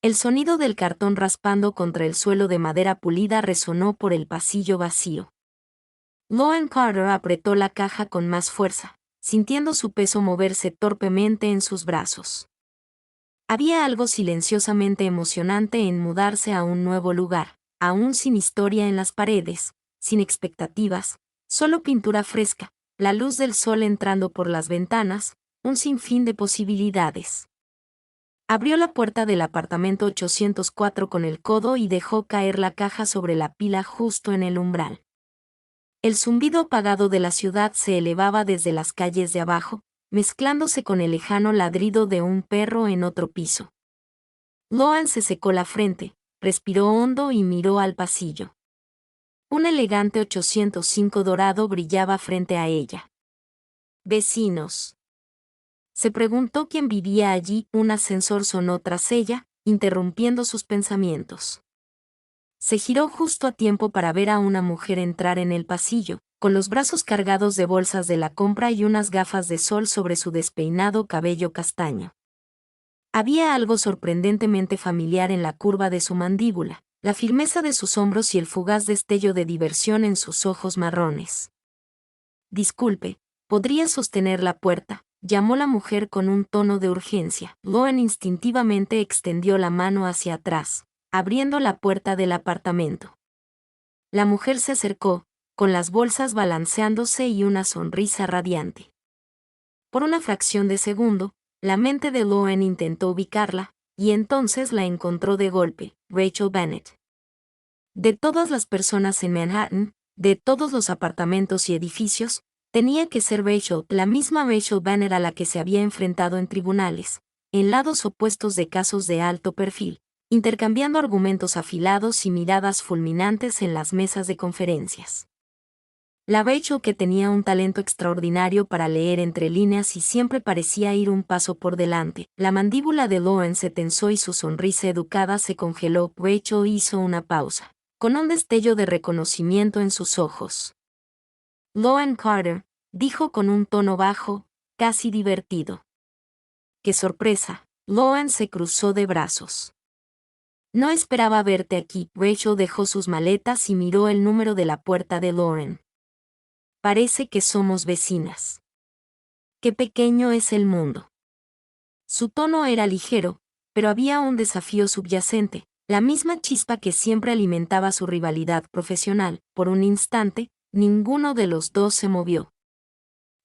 El sonido del cartón raspando contra el suelo de madera pulida resonó por el pasillo vacío. Loan Carter apretó la caja con más fuerza, sintiendo su peso moverse torpemente en sus brazos. Había algo silenciosamente emocionante en mudarse a un nuevo lugar, aún sin historia en las paredes, sin expectativas, solo pintura fresca, la luz del sol entrando por las ventanas, un sinfín de posibilidades. Abrió la puerta del apartamento 804 con el codo y dejó caer la caja sobre la pila justo en el umbral. El zumbido apagado de la ciudad se elevaba desde las calles de abajo, mezclándose con el lejano ladrido de un perro en otro piso. Loan se secó la frente, respiró hondo y miró al pasillo. Un elegante 805 dorado brillaba frente a ella. Vecinos. Se preguntó quién vivía allí. Un ascensor sonó tras ella, interrumpiendo sus pensamientos. Se giró justo a tiempo para ver a una mujer entrar en el pasillo, con los brazos cargados de bolsas de la compra y unas gafas de sol sobre su despeinado cabello castaño. Había algo sorprendentemente familiar en la curva de su mandíbula, la firmeza de sus hombros y el fugaz destello de diversión en sus ojos marrones. Disculpe, ¿podría sostener la puerta?, llamó la mujer con un tono de urgencia. Loan instintivamente extendió la mano hacia atrás, abriendo la puerta del apartamento. La mujer se acercó, con las bolsas balanceándose y una sonrisa radiante. Por una fracción de segundo, la mente de Loan intentó ubicarla, y entonces la encontró de golpe: Rachel Bennett. De todas las personas en Manhattan, de todos los apartamentos y edificios, tenía que ser Rachel, la misma Rachel Bennett a la que se había enfrentado en tribunales, en lados opuestos de casos de alto perfil, intercambiando argumentos afilados y miradas fulminantes en las mesas de conferencias. La Rachel que tenía un talento extraordinario para leer entre líneas y siempre parecía ir un paso por delante. La mandíbula de Loan se tensó y su sonrisa educada se congeló. Rachel hizo una pausa, con un destello de reconocimiento en sus ojos. Loan Carter, dijo con un tono bajo, casi divertido. ¡Qué sorpresa! Loan se cruzó de brazos. No esperaba verte aquí. Rachel dejó sus maletas y miró el número de la puerta de Loan. Parece que somos vecinas. Qué pequeño es el mundo. Su tono era ligero, pero había un desafío subyacente, la misma chispa que siempre alimentaba su rivalidad profesional. Por un instante, ninguno de los dos se movió.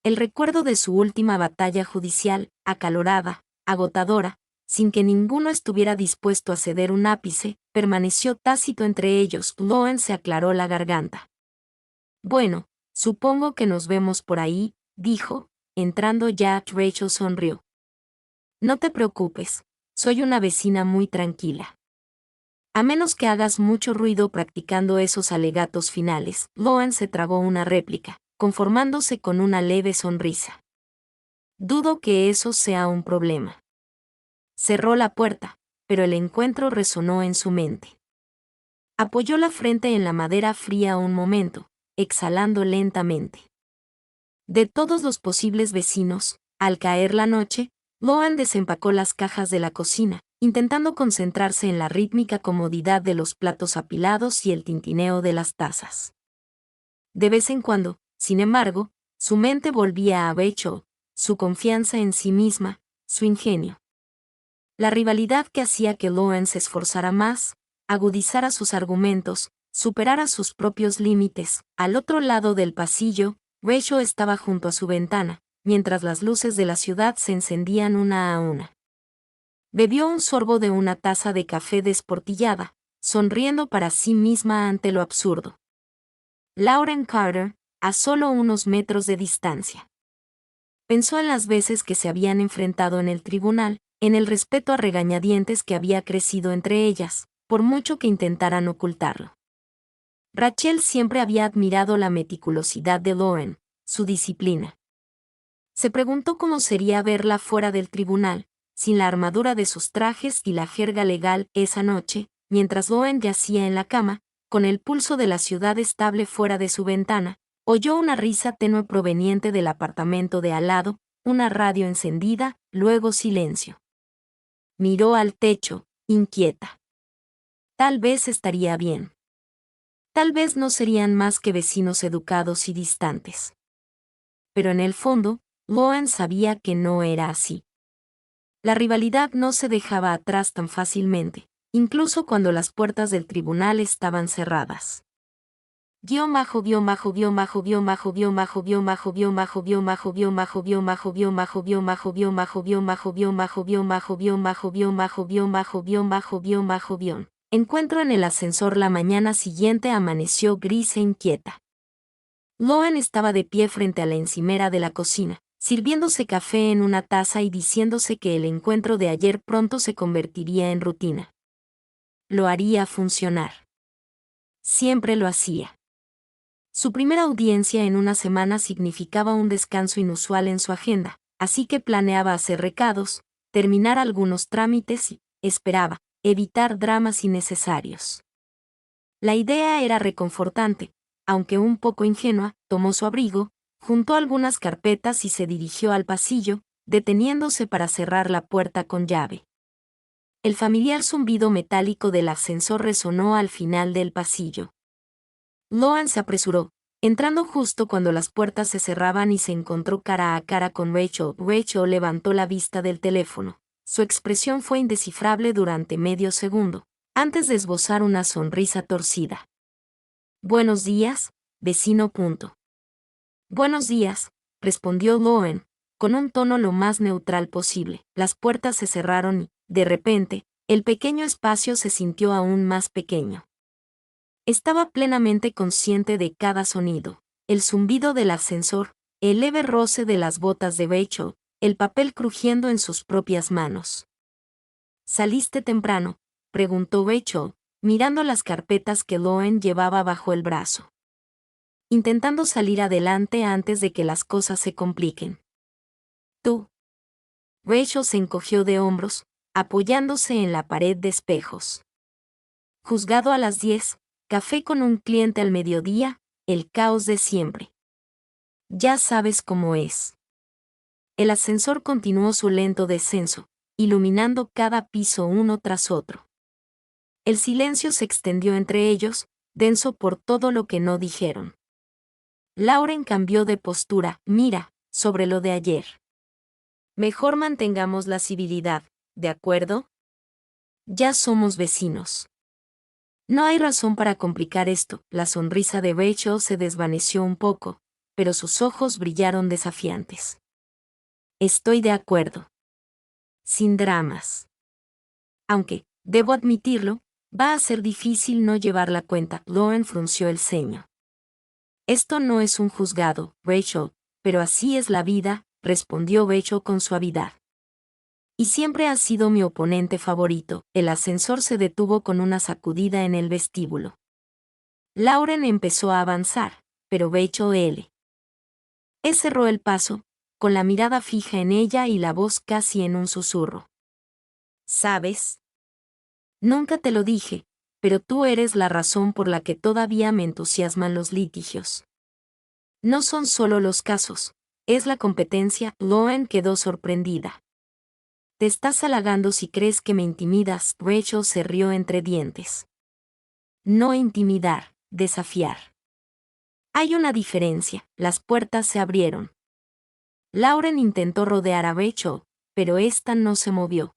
El recuerdo de su última batalla judicial, acalorada, agotadora, sin que ninguno estuviera dispuesto a ceder un ápice, permaneció tácito entre ellos. Loan se aclaró la garganta. Bueno, supongo que nos vemos por ahí, dijo, entrando ya. Rachel sonrió. No te preocupes, soy una vecina muy tranquila. A menos que hagas mucho ruido practicando esos alegatos finales. Loan se tragó una réplica, conformándose con una leve sonrisa. Dudo que eso sea un problema. Cerró la puerta, pero el encuentro resonó en su mente. Apoyó la frente en la madera fría un momento, exhalando lentamente. De todos los posibles vecinos, al caer la noche, Loan desempacó las cajas de la cocina, intentando concentrarse en la rítmica comodidad de los platos apilados y el tintineo de las tazas. De vez en cuando, sin embargo, su mente volvía a Rachel, su confianza en sí misma, su ingenio. La rivalidad que hacía que Loan se esforzara más, agudizara sus argumentos, superara sus propios límites. Al otro lado del pasillo, Rachel estaba junto a su ventana, mientras las luces de la ciudad se encendían una a una. Bebió un sorbo de una taza de café desportillada, sonriendo para sí misma ante lo absurdo. Lauren Carter, a solo unos metros de distancia. Pensó en las veces que se habían enfrentado en el tribunal, en el respeto a regañadientes que había crecido entre ellas, por mucho que intentaran ocultarlo. Rachel siempre había admirado la meticulosidad de Loan, su disciplina. Se preguntó cómo sería verla fuera del tribunal, sin la armadura de sus trajes y la jerga legal. Esa noche, mientras Loan yacía en la cama, con el pulso de la ciudad estable fuera de su ventana, oyó una risa tenue proveniente del apartamento de al lado, una radio encendida, luego silencio. Miró al techo, inquieta. Tal vez estaría bien. Tal vez no serían más que vecinos educados y distantes. Pero en el fondo, Loan sabía que no era así. La rivalidad no se dejaba atrás tan fácilmente, incluso cuando las puertas del tribunal estaban cerradas. Encuentro en el ascensor la mañana siguiente amaneció gris e inquieta. Loan estaba de pie frente a la encimera de la cocina, sirviéndose café en una taza y diciéndose que el encuentro de ayer pronto se convertiría en rutina. Lo haría funcionar. Siempre lo hacía. Su primera audiencia en una semana significaba un descanso inusual en su agenda, así que planeaba hacer recados, terminar algunos trámites y, esperaba, evitar dramas innecesarios. La idea era reconfortante, aunque un poco ingenua. Tomó su abrigo, juntó algunas carpetas y se dirigió al pasillo, deteniéndose para cerrar la puerta con llave. El familiar zumbido metálico del ascensor resonó al final del pasillo. Loan se apresuró, entrando justo cuando las puertas se cerraban y se encontró cara a cara con Rachel. Rachel levantó la vista del teléfono. Su expresión fue indescifrable durante medio segundo, antes de esbozar una sonrisa torcida. «Buenos días, vecino. Buenos días», respondió Loan, con un tono lo más neutral posible. Las puertas se cerraron y, de repente, el pequeño espacio se sintió aún más pequeño. Estaba plenamente consciente de cada sonido: el zumbido del ascensor, el leve roce de las botas de Rachel, el papel crujiendo en sus propias manos. «¿Saliste temprano?», preguntó Rachel, mirando las carpetas que Loan llevaba bajo el brazo. Intentando salir adelante antes de que las cosas se compliquen. «¿Tú?». Rachel se encogió de hombros, apoyándose en la pared de espejos. «Juzgado a las 10, café con un cliente al mediodía, el caos de siempre. Ya sabes cómo es». El ascensor continuó su lento descenso, iluminando cada piso uno tras otro. El silencio se extendió entre ellos, denso por todo lo que no dijeron. Lauren cambió de postura. «Mira, sobre lo de ayer. Mejor mantengamos la civilidad, ¿de acuerdo? Ya somos vecinos. No hay razón para complicar esto». La sonrisa de Rachel se desvaneció un poco, pero sus ojos brillaron desafiantes. «Estoy de acuerdo. Sin dramas. Aunque, debo admitirlo, va a ser difícil no llevar la cuenta». Loan frunció el ceño. «Esto no es un juzgado, Rachel, pero así es la vida», respondió Rachel con suavidad. «Y siempre has sido mi oponente favorito». El ascensor se detuvo con una sacudida en el vestíbulo. Lauren empezó a avanzar, pero Rachel cerró el paso, con la mirada fija en ella y la voz casi en un susurro. «¿Sabes? Nunca te lo dije, pero tú eres la razón por la que todavía me entusiasman los litigios. No son solo los casos, es la competencia». Loan quedó sorprendida. «Te estás halagando si crees que me intimidas». Rachel se rió entre dientes. «No intimidar, desafiar. Hay una diferencia». Las puertas se abrieron. Lauren intentó rodear a Rachel, pero ésta no se movió.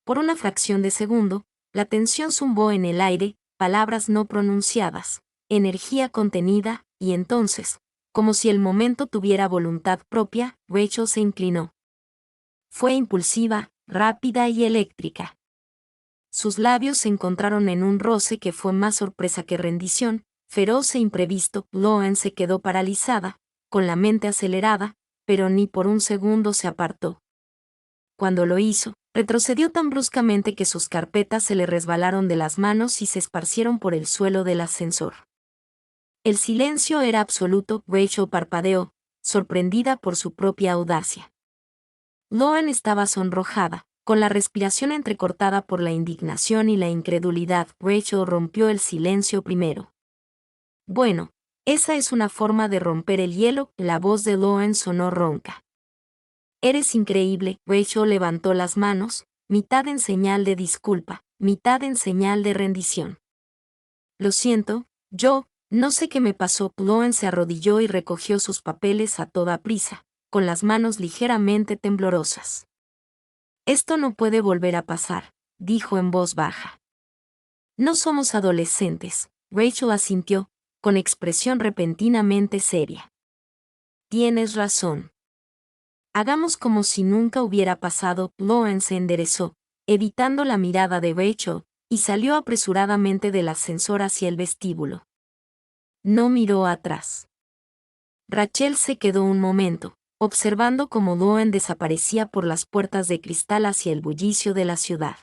Por una fracción de segundo, la tensión zumbó en el aire, palabras no pronunciadas, energía contenida, y entonces, como si el momento tuviera voluntad propia, Rachel se inclinó. Fue impulsiva, rápida y eléctrica. Sus labios se encontraron en un roce que fue más sorpresa que rendición, feroz e imprevisto. Loan se quedó paralizada, con la mente acelerada, pero ni por un segundo se apartó. Cuando lo hizo, retrocedió tan bruscamente que sus carpetas se le resbalaron de las manos y se esparcieron por el suelo del ascensor. El silencio era absoluto. Rachel parpadeó, sorprendida por su propia audacia. Loan estaba sonrojada, con la respiración entrecortada por la indignación y la incredulidad. Rachel rompió el silencio primero. «Bueno, esa es una forma de romper el hielo». La voz de Loan sonó ronca. «Eres increíble». Rachel levantó las manos, mitad en señal de disculpa, mitad en señal de rendición. Lo siento, no sé qué me pasó. Loen se arrodilló y recogió sus papeles a toda prisa, con las manos ligeramente temblorosas. Esto no puede volver a pasar, dijo en voz baja. No somos adolescentes, Rachel asintió, con expresión repentinamente seria. Tienes razón. Hagamos como si nunca hubiera pasado. Loen se enderezó, evitando la mirada de Rachel, y salió apresuradamente del ascensor hacia el vestíbulo. No miró atrás. Rachel se quedó un momento, observando cómo Loen desaparecía por las puertas de cristal hacia el bullicio de la ciudad.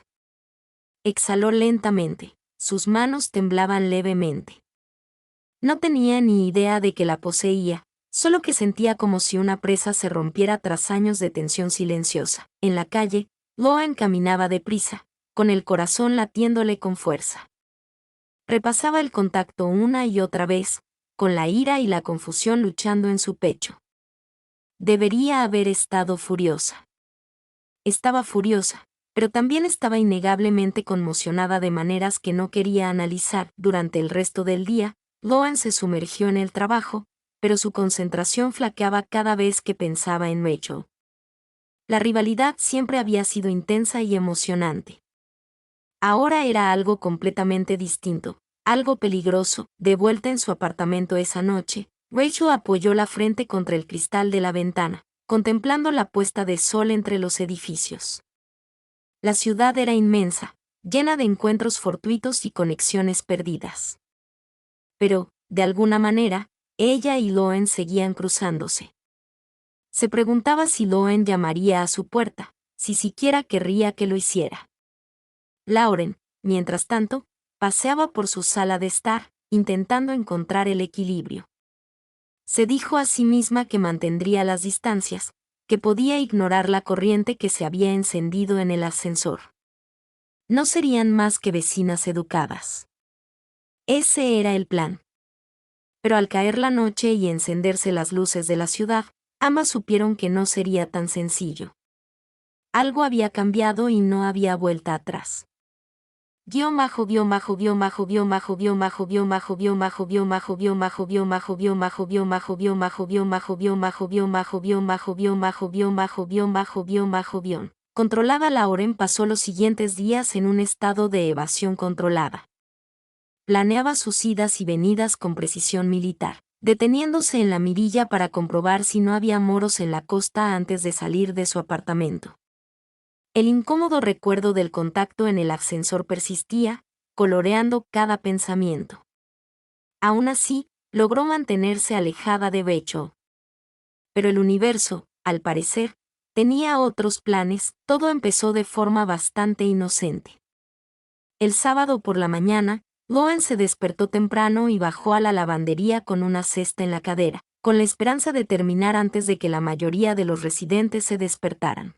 Exhaló lentamente, sus manos temblaban levemente. No tenía ni idea de que la poseía, solo que sentía como si una presa se rompiera tras años de tensión silenciosa. En la calle, Loen caminaba deprisa, con el corazón latiéndole con fuerza. Repasaba el contacto una y otra vez, con la ira y la confusión luchando en su pecho. Debería haber estado furiosa. Estaba furiosa, pero también estaba innegablemente conmocionada de maneras que no quería analizar. Durante el resto del día, Loen se sumergió en el trabajo, pero su concentración flaqueaba cada vez que pensaba en Rachel. La rivalidad siempre había sido intensa y emocionante. Ahora era algo completamente distinto, algo peligroso. De vuelta en su apartamento esa noche, Rachel apoyó la frente contra el cristal de la ventana, contemplando la puesta de sol entre los edificios. La ciudad era inmensa, llena de encuentros fortuitos y conexiones perdidas. Pero, de alguna manera, ella y Loen seguían cruzándose. Se preguntaba si Loen llamaría a su puerta, si siquiera querría que lo hiciera. Lauren, mientras tanto, paseaba por su sala de estar, intentando encontrar el equilibrio. Se dijo a sí misma que mantendría las distancias, que podía ignorar la corriente que se había encendido en el ascensor. No serían más que vecinas educadas. Ese era el plan. Pero al caer la noche y encenderse las luces de la ciudad, ambas supieron que no sería tan sencillo. Algo había cambiado y no había vuelta atrás. Controlada. Lauren pasó los siguientes días en un estado de evasión controlada. Planeaba sus idas y venidas con precisión militar, deteniéndose en la mirilla para comprobar si no había moros en la costa antes de salir de su apartamento. El incómodo recuerdo del contacto en el ascensor persistía, coloreando cada pensamiento. Aún así, logró mantenerse alejada de Rachel. Pero el universo, al parecer, tenía otros planes. Todo empezó de forma bastante inocente. El sábado por la mañana, Loen se despertó temprano y bajó a la lavandería con una cesta en la cadera, con la esperanza de terminar antes de que la mayoría de los residentes se despertaran.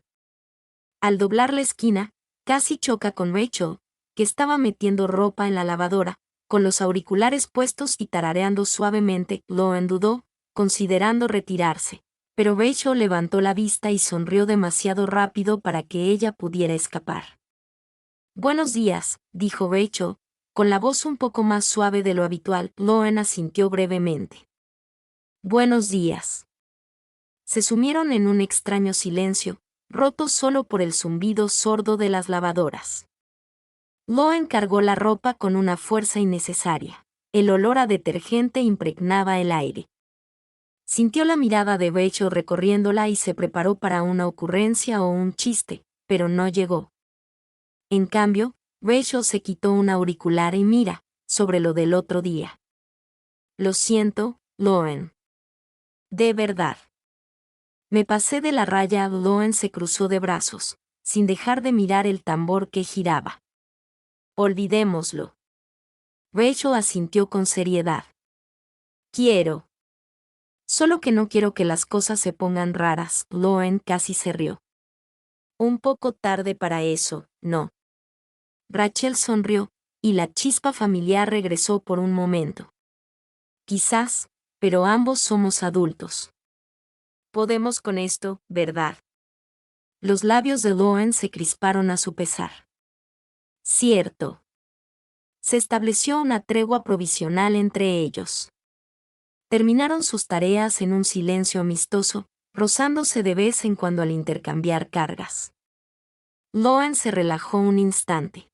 Al doblar la esquina, casi choca con Rachel, que estaba metiendo ropa en la lavadora, con los auriculares puestos y tarareando suavemente. Loen dudó, considerando retirarse, pero Rachel levantó la vista y sonrió demasiado rápido para que ella pudiera escapar. «Buenos días», dijo Rachel, con la voz un poco más suave de lo habitual. Loen asintió brevemente. «Buenos días». Se sumieron en un extraño silencio, roto solo por el zumbido sordo de las lavadoras. Loen cargó la ropa con una fuerza innecesaria. El olor a detergente impregnaba el aire. Sintió la mirada de Rachel recorriéndola y se preparó para una ocurrencia o un chiste, pero no llegó. En cambio, Rachel se quitó un auricular y mira, sobre lo del otro día. «Lo siento, Loen. De verdad. Me pasé de la raya». Loen se cruzó de brazos, sin dejar de mirar el tambor que giraba. «Olvidémoslo». Rachel asintió con seriedad. «Quiero. Solo que no quiero que las cosas se pongan raras». Loen casi se rió. «Un poco tarde para eso, ¿no?». Rachel sonrió, y la chispa familiar regresó por un momento. «Quizás, pero ambos somos adultos. Podemos con esto, ¿verdad?». Los labios de Loen se crisparon a su pesar. Cierto. Se estableció una tregua provisional entre ellos. Terminaron sus tareas en un silencio amistoso, rozándose de vez en cuando al intercambiar cargas. Loen se relajó un instante.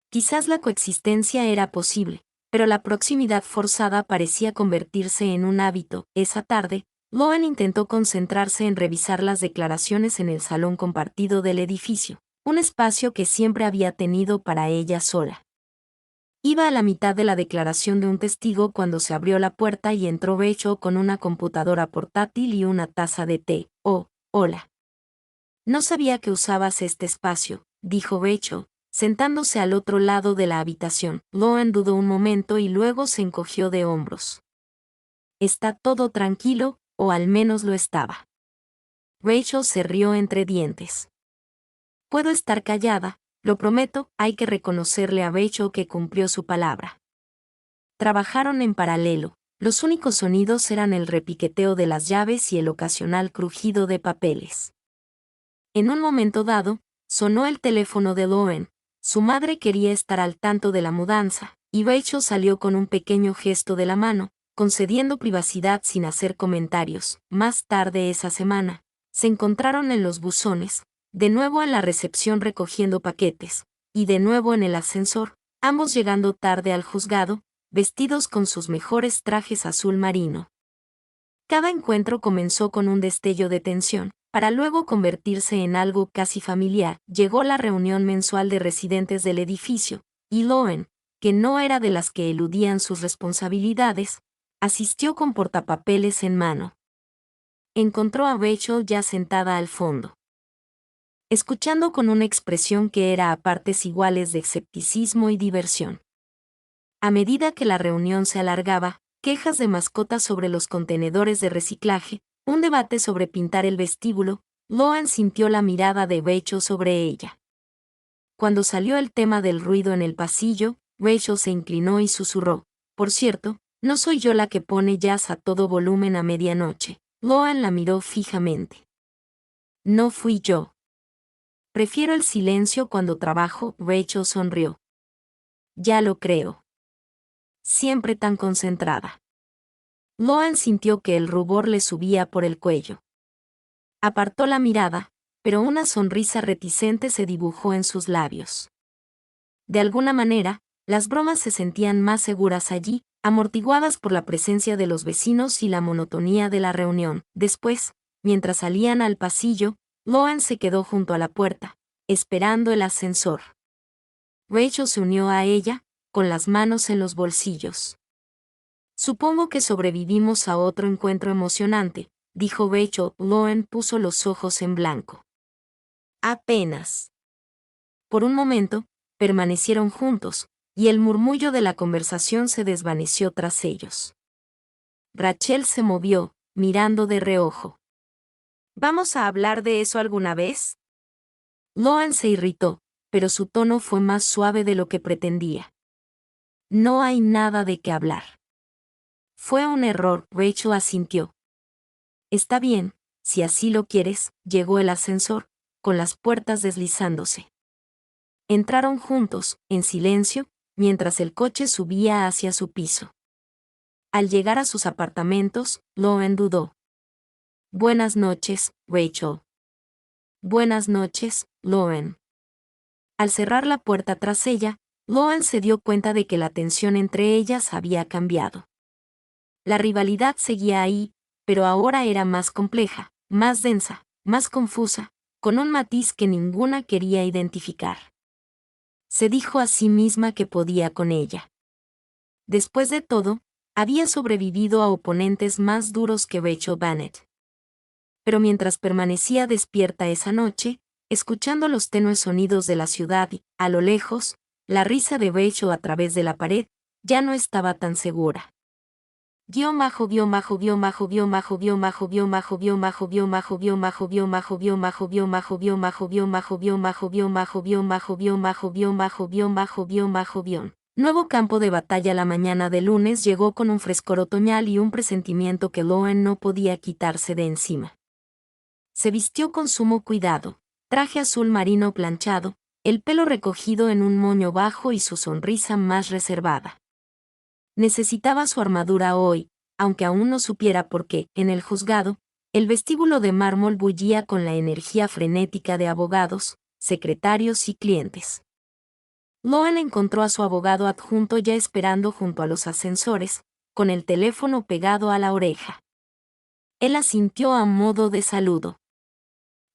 Quizás la coexistencia era posible, pero la proximidad forzada parecía convertirse en un hábito. Esa tarde, Loen intentó concentrarse en revisar las declaraciones en el salón compartido del edificio, un espacio que siempre había tenido para ella sola. Iba a la mitad de la declaración de un testigo cuando se abrió la puerta y entró Rachel con una computadora portátil y una taza de té. Oh, hola. No sabía que usabas este espacio, dijo Rachel, sentándose al otro lado de la habitación. Loen dudó un momento y luego se encogió de hombros. Está todo tranquilo, o al menos lo estaba. Rachel se rió entre dientes. Puedo estar callada, lo prometo. Hay que reconocerle a Rachel que cumplió su palabra. Trabajaron en paralelo. Los únicos sonidos eran el repiqueteo de las llaves y el ocasional crujido de papeles. En un momento dado, sonó el teléfono de Loen. Su madre quería estar al tanto de la mudanza, y Rachel salió con un pequeño gesto de la mano, concediendo privacidad sin hacer comentarios. Más tarde esa semana, se encontraron en los buzones, de nuevo en la recepción recogiendo paquetes, y de nuevo en el ascensor, ambos llegando tarde al juzgado, vestidos con sus mejores trajes azul marino. Cada encuentro comenzó con un destello de tensión, para luego convertirse en algo casi familiar. Llegó la reunión mensual de residentes del edificio, y Loen, que no era de las que eludían sus responsabilidades, asistió con portapapeles en mano. Encontró a Rachel ya sentada al fondo, escuchando con una expresión que era a partes iguales de escepticismo y diversión. A medida que la reunión se alargaba, quejas de mascotas sobre los contenedores de reciclaje, un debate sobre pintar el vestíbulo, Loen sintió la mirada de Rachel sobre ella. Cuando salió el tema del ruido en el pasillo, Rachel se inclinó y susurró: por cierto, no soy yo la que pone jazz a todo volumen a medianoche. Loen la miró fijamente. No fui yo. Prefiero el silencio cuando trabajo. Rachel sonrió. Ya lo creo. Siempre tan concentrada. Loen sintió que el rubor le subía por el cuello. Apartó la mirada, pero una sonrisa reticente se dibujó en sus labios. De alguna manera, las bromas se sentían más seguras allí, amortiguadas por la presencia de los vecinos y la monotonía de la reunión. Después, mientras salían al pasillo, Loen se quedó junto a la puerta, esperando el ascensor. Rachel se unió a ella, con las manos en los bolsillos. Supongo que sobrevivimos a otro encuentro emocionante, dijo Rachel. Loen puso los ojos en blanco. Apenas. Por un momento, permanecieron juntos, y el murmullo de la conversación se desvaneció tras ellos. Rachel se movió, mirando de reojo. ¿Vamos a hablar de eso alguna vez? Loen se irritó, pero su tono fue más suave de lo que pretendía. No hay nada de qué hablar. Fue un error. Rachel asintió. Está bien, si así lo quieres. Llegó el ascensor, con las puertas deslizándose. Entraron juntos, en silencio, mientras el coche subía hacia su piso. Al llegar a sus apartamentos, Loen dudó. Buenas noches, Rachel. Buenas noches, Loen. Al cerrar la puerta tras ella, Loen se dio cuenta de que la tensión entre ellas había cambiado. La rivalidad seguía ahí, pero ahora era más compleja, más densa, más confusa, con un matiz que ninguna quería identificar. Se dijo a sí misma que podía con ella. Después de todo, había sobrevivido a oponentes más duros que Rachel Bennett. Pero mientras permanecía despierta esa noche, escuchando los tenues sonidos de la ciudad y, a lo lejos, la risa de Rachel a través de la pared, ya no estaba tan segura. Nuevo campo de batalla. La mañana de lunes llegó con un frescor otoñal y un presentimiento que Loen no podía quitarse de encima. Se vistió con sumo cuidado, traje azul marino planchado, el pelo recogido en un moño bajo y su sonrisa más reservada. Necesitaba su armadura hoy, aunque aún no supiera por qué. En el juzgado, el vestíbulo de mármol bullía con la energía frenética de abogados, secretarios y clientes. Loan encontró a su abogado adjunto ya esperando junto a los ascensores, con el teléfono pegado a la oreja. Él asintió a modo de saludo.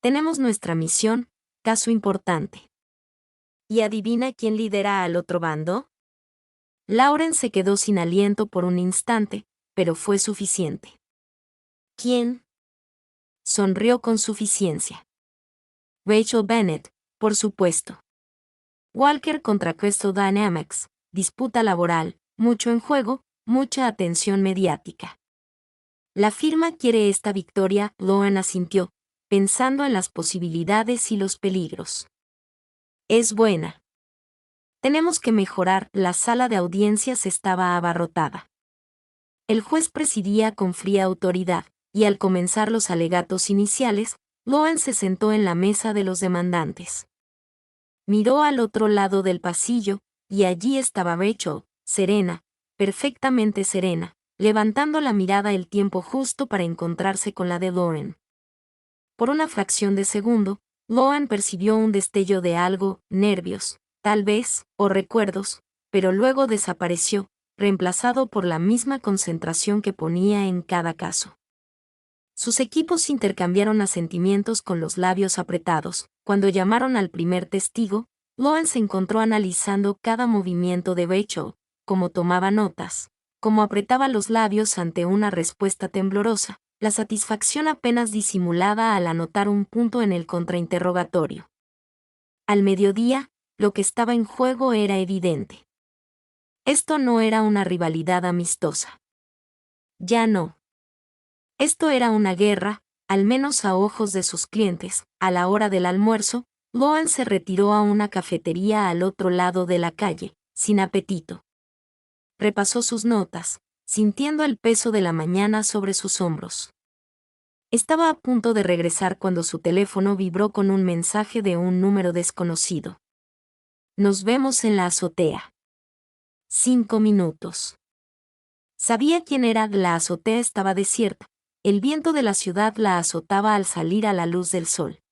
Tenemos nuestra misión, caso importante. ¿Y adivina quién lidera al otro bando? Lauren se quedó sin aliento por un instante, pero fue suficiente. ¿Quién? Sonrió con suficiencia. Rachel Bennett, por supuesto. Walker contra Crystal Dynamics, disputa laboral, mucho en juego, mucha atención mediática. La firma quiere esta victoria, Loan asintió, pensando en las posibilidades y los peligros. Es buena. Tenemos que mejorar. La sala de audiencias estaba abarrotada. El juez presidía con fría autoridad, y al comenzar los alegatos iniciales, Loan se sentó en la mesa de los demandantes. Miró al otro lado del pasillo, y allí estaba Rachel, serena, perfectamente serena, levantando la mirada el tiempo justo para encontrarse con la de Loan. Por una fracción de segundo, Loan percibió un destello de algo, nervios, tal vez, o recuerdos, pero luego desapareció, reemplazado por la misma concentración que ponía en cada caso. Sus equipos intercambiaron asentimientos con los labios apretados. Cuando llamaron al primer testigo, Loan se encontró analizando cada movimiento de Rachel, cómo tomaba notas, cómo apretaba los labios ante una respuesta temblorosa, la satisfacción apenas disimulada al anotar un punto en el contrainterrogatorio. Al mediodía, lo que estaba en juego era evidente. Esto no era una rivalidad amistosa. Ya no. Esto era una guerra, al menos a ojos de sus clientes. A la hora del almuerzo, Loan se retiró a una cafetería al otro lado de la calle, sin apetito. Repasó sus notas, sintiendo el peso de la mañana sobre sus hombros. Estaba a punto de regresar cuando su teléfono vibró con un mensaje de un número desconocido. Nos vemos en la azotea. 5 minutos. Sabía quién era. La azotea estaba desierta. El viento de la ciudad la azotaba al salir a la luz del sol.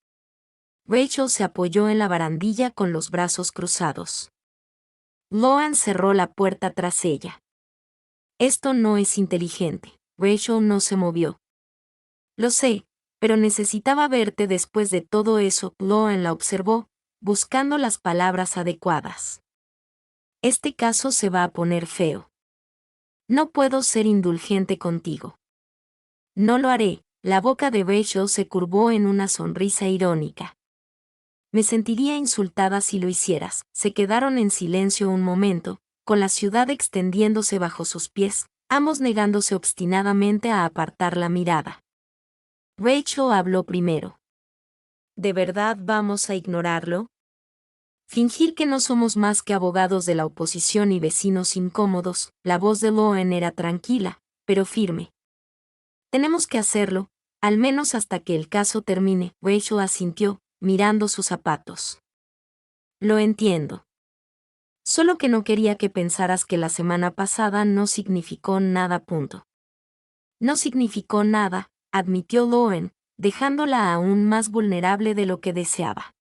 Rachel se apoyó en la barandilla con los brazos cruzados. Loan cerró la puerta tras ella. Esto no es inteligente. Rachel no se movió. Lo sé, pero necesitaba verte después de todo eso. Loan la observó, buscando las palabras adecuadas. Este caso se va a poner feo. No puedo ser indulgente contigo. No lo haré. La boca de Rachel se curvó en una sonrisa irónica. Me sentiría insultada si lo hicieras. Se quedaron en silencio un momento, con la ciudad extendiéndose bajo sus pies, ambos negándose obstinadamente a apartar la mirada. Rachel habló primero. ¿De verdad vamos a ignorarlo? Fingir que no somos más que abogados de la oposición y vecinos incómodos. La voz de Loan era tranquila, pero firme. Tenemos que hacerlo, al menos hasta que el caso termine. Rachel asintió, mirando sus zapatos. Lo entiendo. Solo que no quería que pensaras que la semana pasada no significó nada. No significó nada, admitió Loan, dejándola aún más vulnerable de lo que deseaba.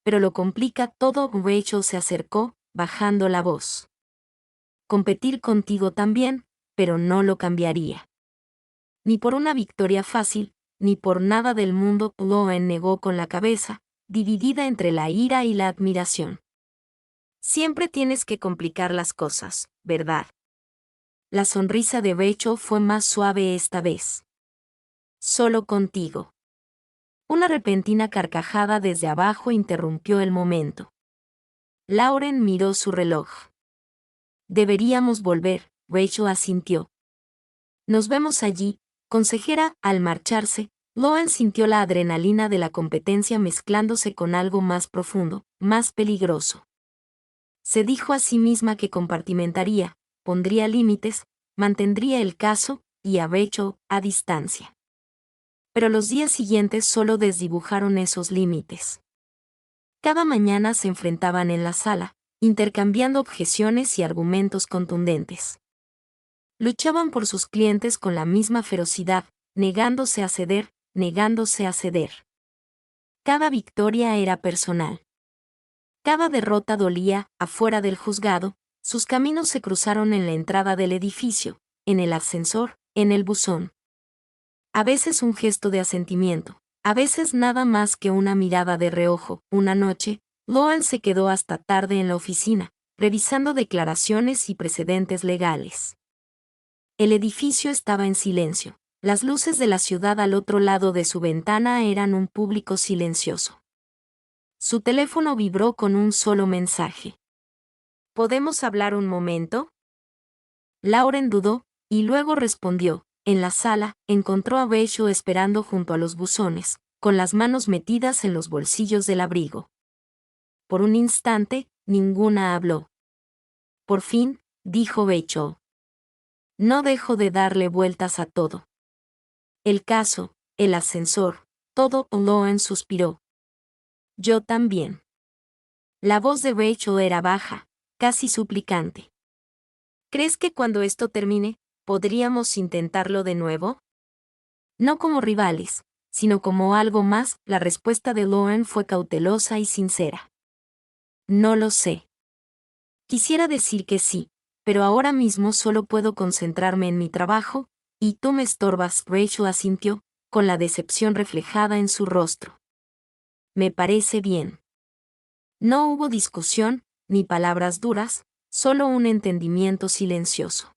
Pero lo complica todo. Rachel se acercó, bajando la voz. Competir contigo también, pero no lo cambiaría. Ni por una victoria fácil, ni por nada del mundo. Loan negó con la cabeza, dividida entre la ira y la admiración. Siempre tienes que complicar las cosas, ¿verdad? La sonrisa de Rachel fue más suave esta vez. Solo contigo. Una repentina carcajada desde abajo interrumpió el momento. Lauren miró su reloj. Deberíamos volver. Rachel asintió. Nos vemos allí, consejera. Al marcharse, Loan sintió la adrenalina de la competencia mezclándose con algo más profundo, más peligroso. Se dijo a sí misma que compartimentaría, pondría límites, mantendría el caso, y a Rachel, a distancia. Pero los días siguientes solo desdibujaron esos límites. Cada mañana se enfrentaban en la sala, intercambiando objeciones y argumentos contundentes. Luchaban por sus clientes con la misma ferocidad, negándose a ceder, negándose a ceder. Cada victoria era personal. Cada derrota dolía. Afuera del juzgado, sus caminos se cruzaron en la entrada del edificio, en el ascensor, en el buzón. A veces un gesto de asentimiento, a veces nada más que una mirada de reojo. Una noche, Loan se quedó hasta tarde en la oficina, revisando declaraciones y precedentes legales. El edificio estaba en silencio. Las luces de la ciudad al otro lado de su ventana eran un público silencioso. Su teléfono vibró con un solo mensaje. ¿Podemos hablar un momento? Lauren dudó, y luego respondió. En la sala, encontró a Rachel esperando junto a los buzones, con las manos metidas en los bolsillos del abrigo. Por un instante, ninguna habló. Por fin, dijo Rachel. No dejo de darle vueltas a todo. El caso, el ascensor, todo. Loan suspiró. Yo también. La voz de Rachel era baja, casi suplicante. ¿Crees que cuando esto termine, podríamos intentarlo de nuevo? No como rivales, sino como algo más. La respuesta de Loan fue cautelosa y sincera. No lo sé. Quisiera decir que sí, pero ahora mismo solo puedo concentrarme en mi trabajo, y tú me estorbas. Rachel asintió, con la decepción reflejada en su rostro. Me parece bien. No hubo discusión, ni palabras duras, solo un entendimiento silencioso.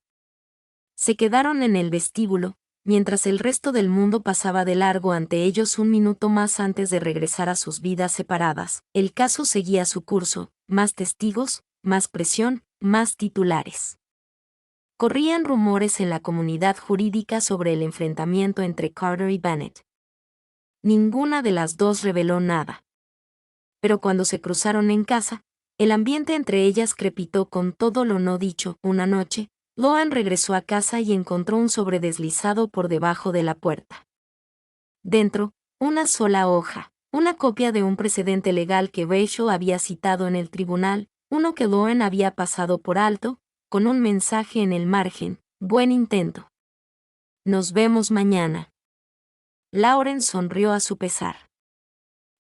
Se quedaron en el vestíbulo, mientras el resto del mundo pasaba de largo ante ellos un minuto más antes de regresar a sus vidas separadas. El caso seguía su curso, más testigos, más presión, más titulares. Corrían rumores en la comunidad jurídica sobre el enfrentamiento entre Carter y Bennett. Ninguna de las dos reveló nada. Pero cuando se cruzaron en casa, el ambiente entre ellas crepitó con todo lo no dicho. Una noche, Loan regresó a casa y encontró un sobre deslizado por debajo de la puerta. Dentro, una sola hoja, una copia de un precedente legal que Rachel había citado en el tribunal, uno que Loan había pasado por alto, con un mensaje en el margen: buen intento. Nos vemos mañana. Lauren sonrió a su pesar.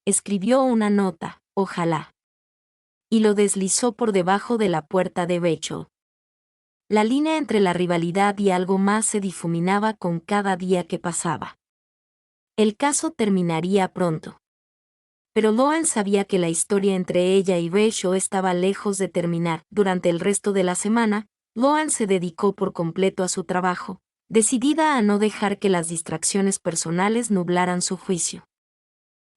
Escribió una nota, ojalá. Y lo deslizó por debajo de la puerta de Rachel. La línea entre la rivalidad y algo más se difuminaba con cada día que pasaba. El caso terminaría pronto. Pero Loan sabía que la historia entre ella y Rachel estaba lejos de terminar. Durante el resto de la semana, Loan se dedicó por completo a su trabajo, decidida a no dejar que las distracciones personales nublaran su juicio.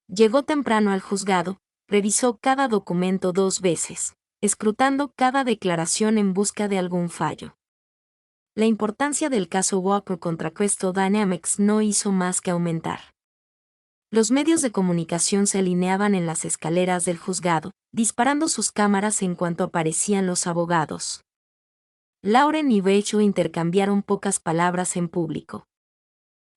Llegó temprano al juzgado, revisó cada documento 2 veces, escrutando cada declaración en busca de algún fallo. La importancia del caso Walker contra Crystal Dynamics no hizo más que aumentar. Los medios de comunicación se alineaban en las escaleras del juzgado, disparando sus cámaras en cuanto aparecían los abogados. Lauren y Rachel intercambiaron pocas palabras en público.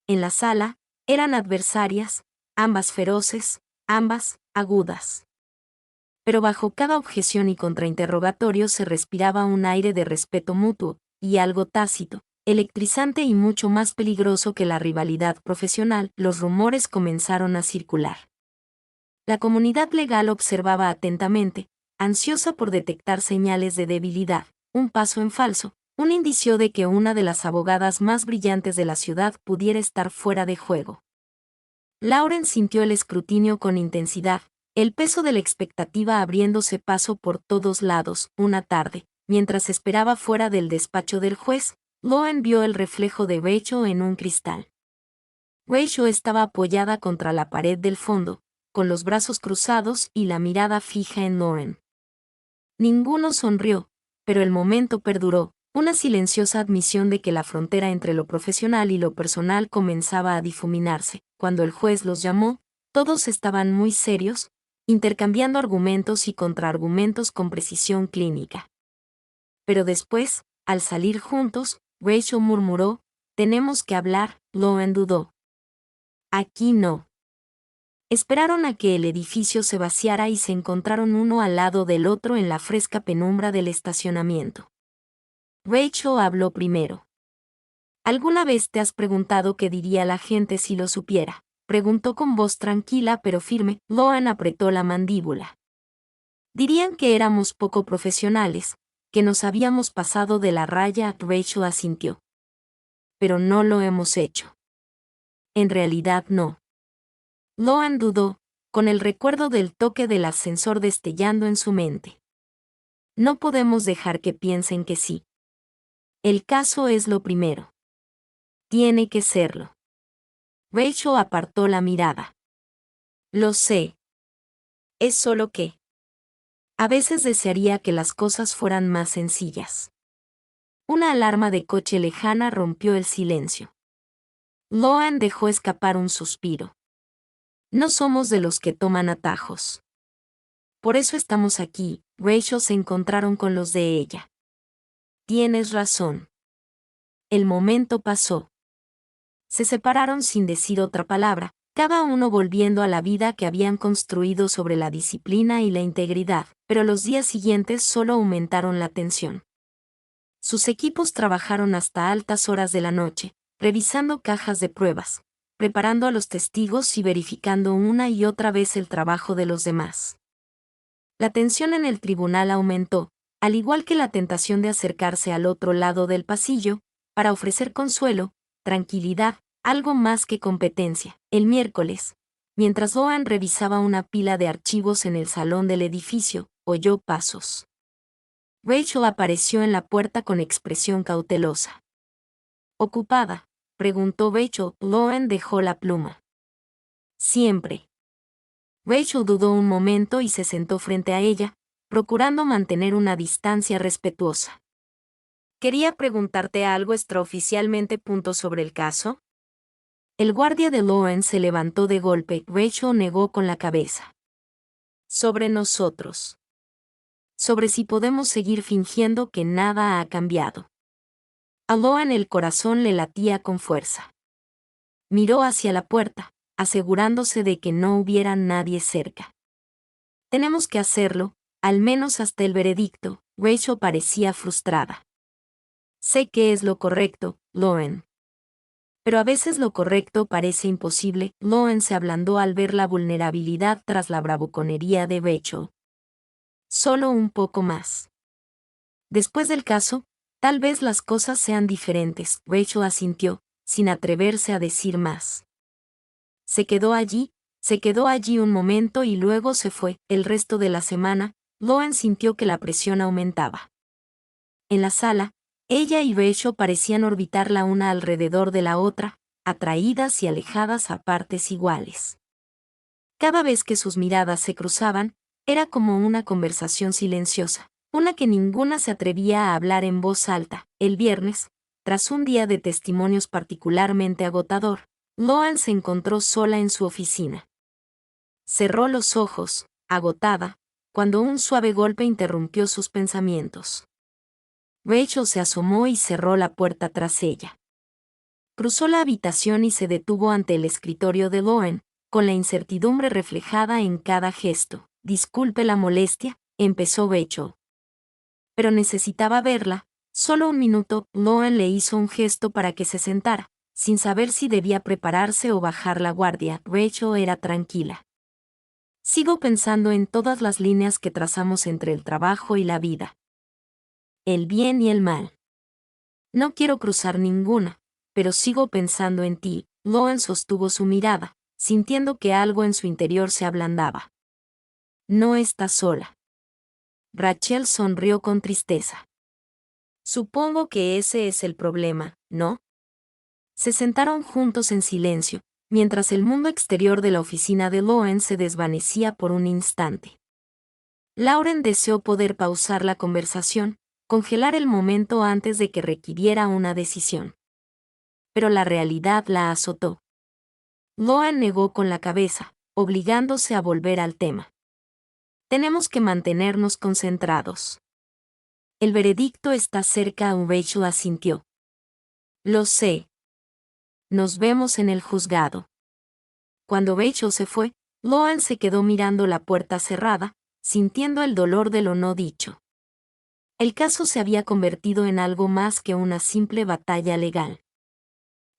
En la sala, eran adversarias, ambas feroces, ambas agudas. Pero bajo cada objeción y contrainterrogatorio se respiraba un aire de respeto mutuo, y algo tácito, electrizante y mucho más peligroso que la rivalidad profesional. Los rumores comenzaron a circular. La comunidad legal observaba atentamente, ansiosa por detectar señales de debilidad, un paso en falso, un indicio de que una de las abogadas más brillantes de la ciudad pudiera estar fuera de juego. Lauren sintió el escrutinio con intensidad, el peso de la expectativa abriéndose paso por todos lados. Una tarde, mientras esperaba fuera del despacho del juez, Loan vio el reflejo de Rachel en un cristal. Rachel estaba apoyada contra la pared del fondo, con los brazos cruzados y la mirada fija en Lauren. Ninguno sonrió, pero el momento perduró, una silenciosa admisión de que la frontera entre lo profesional y lo personal comenzaba a difuminarse. Cuando el juez los llamó, todos estaban muy serios, intercambiando argumentos y contraargumentos con precisión clínica. Pero después, al salir juntos, Rachel murmuró: tenemos que hablar. Loan dudó. Aquí no. Esperaron a que el edificio se vaciara y se encontraron uno al lado del otro en la fresca penumbra del estacionamiento. Rachel habló primero. ¿Alguna vez te has preguntado qué diría la gente si lo supiera? Preguntó con voz tranquila pero firme. Loan apretó la mandíbula. Dirían que éramos poco profesionales, que nos habíamos pasado de la raya. Rachel asintió. Pero no lo hemos hecho. En realidad no. Loan dudó, con el recuerdo del toque del ascensor destellando en su mente. No podemos dejar que piensen que sí. El caso es lo primero. Tiene que serlo. Rachel apartó la mirada. Lo sé. Es solo que a veces desearía que las cosas fueran más sencillas. Una alarma de coche lejana rompió el silencio. Loan dejó escapar un suspiro. No somos de los que toman atajos. Por eso estamos aquí. Rachel se encontraron con los de ella. Tienes razón. El momento pasó. Se separaron sin decir otra palabra, cada uno volviendo a la vida que habían construido sobre la disciplina y la integridad, pero los días siguientes solo aumentaron la tensión. Sus equipos trabajaron hasta altas horas de la noche, revisando cajas de pruebas, preparando a los testigos y verificando una y otra vez el trabajo de los demás. La tensión en el tribunal aumentó, al igual que la tentación de acercarse al otro lado del pasillo, para ofrecer consuelo, tranquilidad, algo más que competencia. El miércoles, mientras Loan revisaba una pila de archivos en el salón del edificio, oyó pasos. Rachel apareció en la puerta con expresión cautelosa. ¿Ocupada?, preguntó Rachel. Loan dejó la pluma. Siempre. Rachel dudó un momento y se sentó frente a ella, procurando mantener una distancia respetuosa. Quería preguntarte algo extraoficialmente. Sobre el caso. El guardia de Loan se levantó de golpe. Rachel negó con la cabeza. Sobre nosotros. Sobre si podemos seguir fingiendo que nada ha cambiado. A Loan el corazón le latía con fuerza. Miró hacia la puerta, asegurándose de que no hubiera nadie cerca. Tenemos que hacerlo, al menos hasta el veredicto. Rachel parecía frustrada. Sé que es lo correcto, Loan. Pero a veces lo correcto parece imposible. Loan se ablandó al ver la vulnerabilidad tras la bravuconería de Rachel. Solo un poco más. Después del caso, tal vez las cosas sean diferentes. Rachel asintió, sin atreverse a decir más. Se quedó allí un momento y luego se fue. El resto de la semana, Loan sintió que la presión aumentaba. En la sala, ella y Rachel parecían orbitar la una alrededor de la otra, atraídas y alejadas a partes iguales. Cada vez que sus miradas se cruzaban, era como una conversación silenciosa, una que ninguna se atrevía a hablar en voz alta. El viernes, tras un día de testimonios particularmente agotador, Loan se encontró sola en su oficina. Cerró los ojos, agotada, cuando un suave golpe interrumpió sus pensamientos. Rachel se asomó y cerró la puerta tras ella. Cruzó la habitación y se detuvo ante el escritorio de Loan, con la incertidumbre reflejada en cada gesto. Disculpe la molestia, empezó Rachel. Pero necesitaba verla, solo un minuto. Loan le hizo un gesto para que se sentara, sin saber si debía prepararse o bajar la guardia. Rachel era tranquila. Sigo pensando en todas las líneas que trazamos entre el trabajo y la vida. El bien y el mal. No quiero cruzar ninguna, pero sigo pensando en ti. Loan sostuvo su mirada, sintiendo que algo en su interior se ablandaba. No estás sola. Rachel sonrió con tristeza. Supongo que ese es el problema, ¿no? Se sentaron juntos en silencio, mientras el mundo exterior de la oficina de Loan se desvanecía por un instante. Lauren deseó poder pausar la conversación, congelar el momento antes de que requiriera una decisión. Pero la realidad la azotó. Loan negó con la cabeza, obligándose a volver al tema. Tenemos que mantenernos concentrados. El veredicto está cerca. Rachel asintió. Lo sé. Nos vemos en el juzgado. Cuando Rachel se fue, Loan se quedó mirando la puerta cerrada, sintiendo el dolor de lo no dicho. El caso se había convertido en algo más que una simple batalla legal.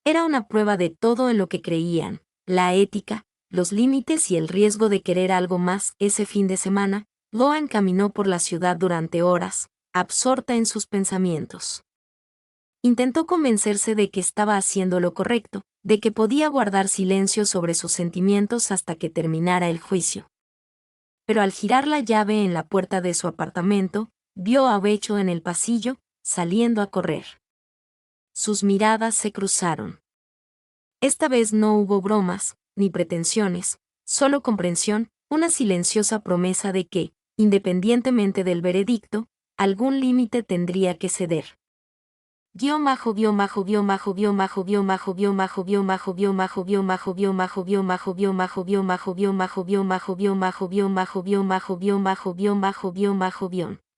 Era una prueba de todo en lo que creían, la ética, los límites y el riesgo de querer algo más. Ese fin de semana, Loan caminó por la ciudad durante horas, absorta en sus pensamientos. Intentó convencerse de que estaba haciendo lo correcto, de que podía guardar silencio sobre sus sentimientos hasta que terminara el juicio. Pero al girar la llave en la puerta de su apartamento, vio a Rachel en el pasillo, saliendo a correr. Sus miradas se cruzaron. Esta vez no hubo bromas, ni pretensiones, solo comprensión, una silenciosa promesa de que, independientemente del veredicto, algún límite tendría que ceder.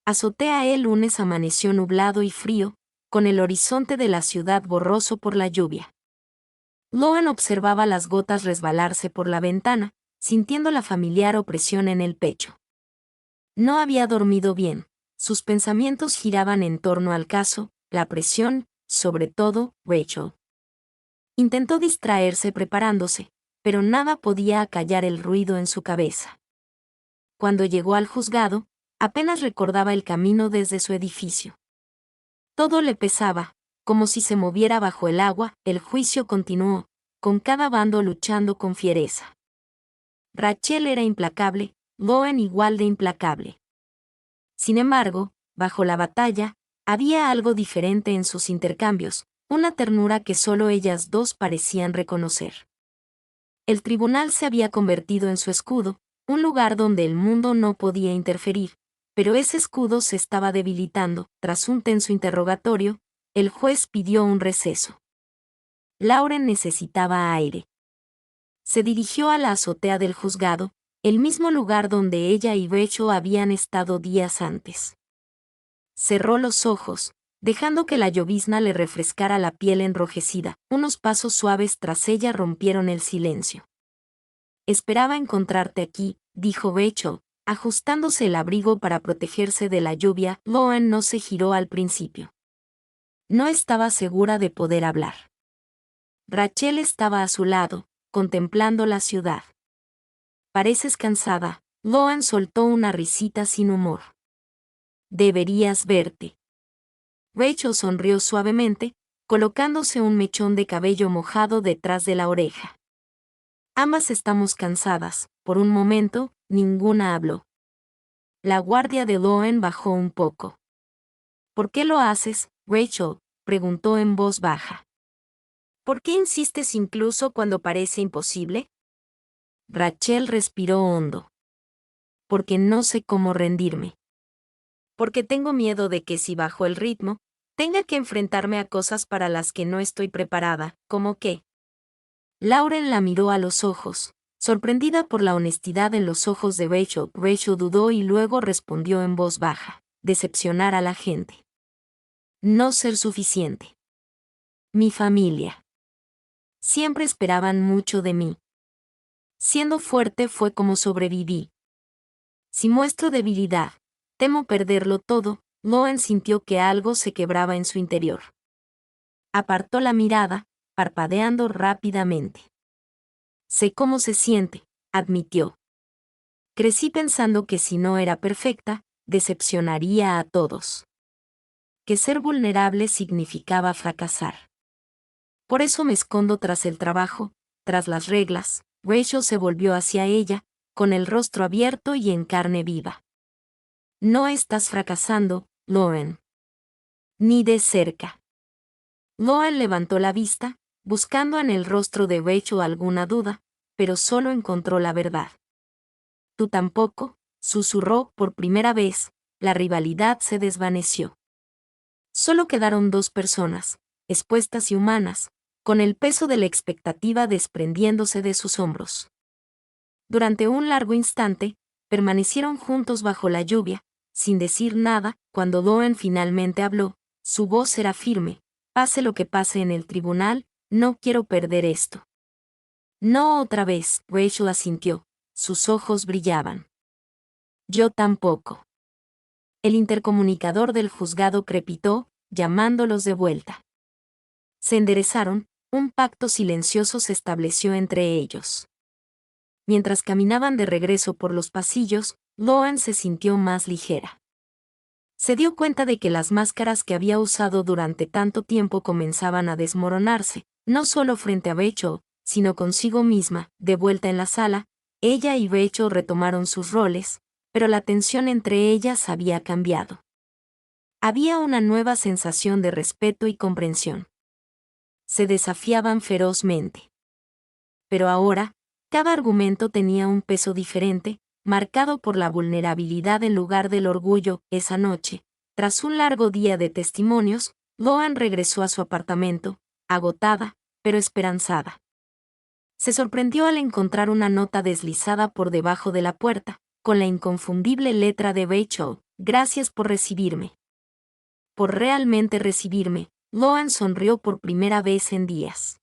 Azotea el lunes amaneció nublado y frío, con el horizonte de la ciudad borroso por la lluvia. Loan observaba las gotas resbalarse por la ventana, sintiendo la familiar opresión en el pecho. No había dormido bien, sus pensamientos giraban en torno al caso, la presión, sobre todo, Rachel. Intentó distraerse preparándose, pero nada podía acallar el ruido en su cabeza. Cuando llegó al juzgado, apenas recordaba el camino desde su edificio. Todo le pesaba, como si se moviera bajo el agua. El juicio continuó, con cada bando luchando con fiereza. Rachel era implacable, Loan igual de implacable. Sin embargo, bajo la batalla, había algo diferente en sus intercambios, una ternura que solo ellas dos parecían reconocer. El tribunal se había convertido en su escudo, un lugar donde el mundo no podía interferir, pero ese escudo se estaba debilitando. Tras un tenso interrogatorio, el juez pidió un receso. Lauren necesitaba aire. Se dirigió a la azotea del juzgado, el mismo lugar donde ella y Rachel habían estado días antes. Cerró los ojos, dejando que la llovizna le refrescara la piel enrojecida. Unos pasos suaves tras ella rompieron el silencio. Esperaba encontrarte aquí, dijo Rachel, ajustándose el abrigo para protegerse de la lluvia. Loan no se giró al principio. No estaba segura de poder hablar. Rachel estaba a su lado, contemplando la ciudad. Pareces cansada. Loan soltó una risita sin humor. Deberías verte. Rachel sonrió suavemente, colocándose un mechón de cabello mojado detrás de la oreja. Ambas estamos cansadas. Por un momento, ninguna habló. La guardia de Loan bajó un poco. ¿Por qué lo haces, Rachel?, preguntó en voz baja. ¿Por qué insistes incluso cuando parece imposible? Rachel respiró hondo. Porque no sé cómo rendirme. Porque tengo miedo de que si bajo el ritmo, tenga que enfrentarme a cosas para las que no estoy preparada. ¿Cómo qué? Lauren la miró a los ojos, sorprendida por la honestidad en los ojos de Rachel. Rachel dudó y luego respondió en voz baja: decepcionar a la gente. No ser suficiente. Mi familia. Siempre esperaban mucho de mí. Siendo fuerte fue como sobreviví. Si muestro debilidad, temo perderlo todo. Loan sintió que algo se quebraba en su interior. Apartó la mirada, parpadeando rápidamente. Sé cómo se siente, admitió. Crecí pensando que si no era perfecta, decepcionaría a todos. Que ser vulnerable significaba fracasar. Por eso me escondo tras el trabajo, tras las reglas. Rachel se volvió hacia ella, con el rostro abierto y en carne viva. No estás fracasando, Loan. Ni de cerca. Loan levantó la vista, buscando en el rostro de Rachel alguna duda, pero solo encontró la verdad. Tú tampoco, susurró. Por primera vez, la rivalidad se desvaneció. Solo quedaron dos personas, expuestas y humanas, con el peso de la expectativa desprendiéndose de sus hombros. Durante un largo instante, permanecieron juntos bajo la lluvia, sin decir nada. Cuando Loan finalmente habló, su voz era firme: pase lo que pase en el tribunal, no quiero perder esto. No otra vez, Rachel asintió. Sus ojos brillaban. Yo tampoco. El intercomunicador del juzgado crepitó, llamándolos de vuelta. Se enderezaron, un pacto silencioso se estableció entre ellos. Mientras caminaban de regreso por los pasillos, Loan se sintió más ligera. Se dio cuenta de que las máscaras que había usado durante tanto tiempo comenzaban a desmoronarse, no solo frente a Rachel, sino consigo misma. De vuelta en la sala, ella y Rachel retomaron sus roles, pero la tensión entre ellas había cambiado. Había una nueva sensación de respeto y comprensión. Se desafiaban ferozmente. Pero ahora, cada argumento tenía un peso diferente, marcado por la vulnerabilidad en lugar del orgullo. Esa noche, tras un largo día de testimonios, Loan regresó a su apartamento, agotada, pero esperanzada. Se sorprendió al encontrar una nota deslizada por debajo de la puerta, con la inconfundible letra de Rachel: «Gracias por recibirme». Por realmente recibirme, Loan sonrió por primera vez en días.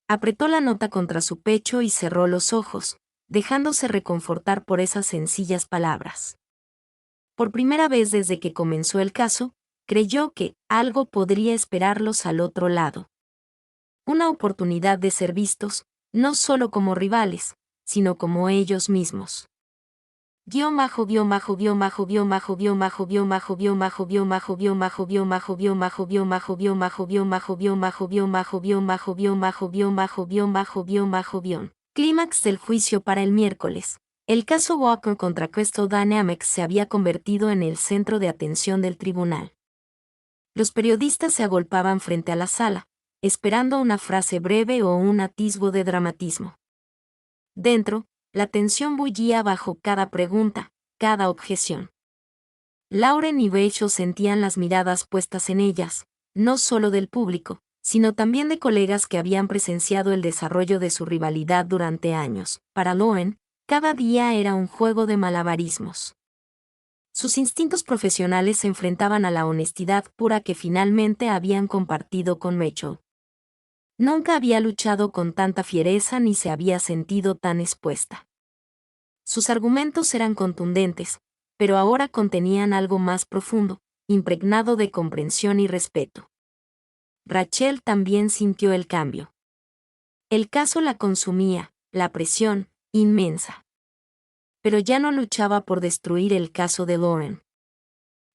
Apretó la nota contra su pecho y cerró los ojos, dejándose reconfortar por esas sencillas palabras. Por primera vez desde que comenzó el caso, creyó que algo podría esperarlos al otro lado. Una oportunidad de ser vistos, no solo como rivales, sino como ellos mismos. Clímax del juicio para el miércoles. El caso Walker contra Crystal Dynamics se había convertido en el centro de atención del tribunal. Los periodistas se agolpaban frente a la sala, esperando una frase breve o un atisbo de dramatismo. Dentro, la tensión bullía bajo cada pregunta, cada objeción. Lauren y Rachel sentían las miradas puestas en ellas, no solo del público, sino también de colegas que habían presenciado el desarrollo de su rivalidad durante años. Para Lauren, cada día era un juego de malabarismos. Sus instintos profesionales se enfrentaban a la honestidad pura que finalmente habían compartido con Rachel. Nunca había luchado con tanta fiereza ni se había sentido tan expuesta. Sus argumentos eran contundentes, pero ahora contenían algo más profundo, impregnado de comprensión y respeto. Rachel también sintió el cambio. El caso la consumía, la presión, inmensa. Pero ya no luchaba por destruir el caso de Lauren.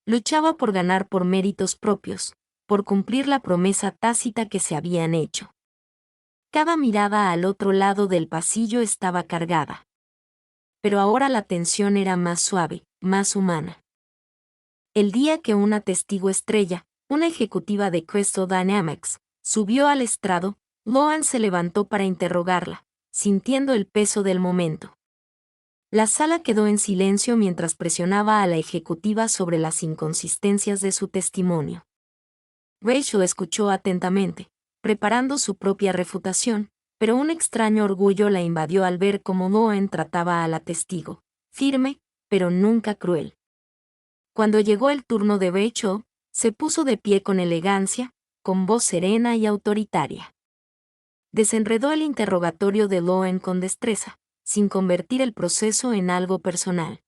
Luchaba por ganar por méritos propios, por cumplir la promesa tácita que se habían hecho. Cada mirada al otro lado del pasillo estaba cargada. Pero ahora la tensión era más suave, más humana. El día que una testigo estrella, una ejecutiva de Crystal Dynamics, subió al estrado, Loan se levantó para interrogarla, sintiendo el peso del momento. La sala quedó en silencio mientras presionaba a la ejecutiva sobre las inconsistencias de su testimonio. Rachel escuchó atentamente, preparando su propia refutación, pero un extraño orgullo la invadió al ver cómo Loan trataba a la testigo, firme, pero nunca cruel. Cuando llegó el turno de Rachel, se puso de pie con elegancia, con voz serena y autoritaria. Desenredó el interrogatorio de Loan con destreza, sin convertir el proceso en algo personal.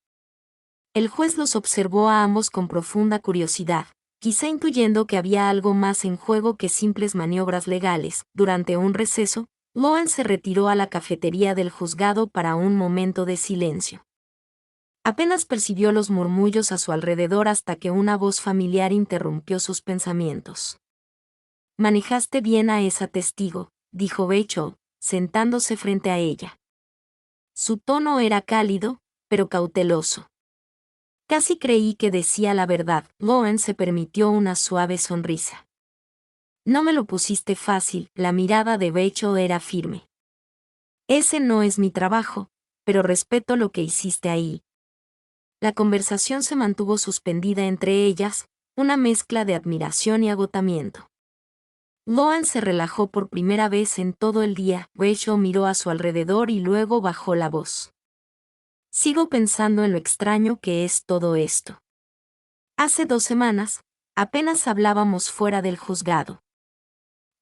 El juez los observó a ambos con profunda curiosidad, quizá intuyendo que había algo más en juego que simples maniobras legales. Durante un receso, Loan se retiró a la cafetería del juzgado para un momento de silencio. Apenas percibió los murmullos a su alrededor hasta que una voz familiar interrumpió sus pensamientos. «Manejaste bien a esa testigo», dijo Rachel, sentándose frente a ella. Su tono era cálido, pero cauteloso. Casi creí que decía la verdad. Loan se permitió una suave sonrisa. No me lo pusiste fácil, la mirada de Rachel era firme. Ese no es mi trabajo, pero respeto lo que hiciste ahí. La conversación se mantuvo suspendida entre ellas, una mezcla de admiración y agotamiento. Loan se relajó por primera vez en todo el día. Rachel miró a su alrededor y luego bajó la voz. Sigo pensando en lo extraño que es todo esto. Hace 2 semanas, apenas hablábamos fuera del juzgado.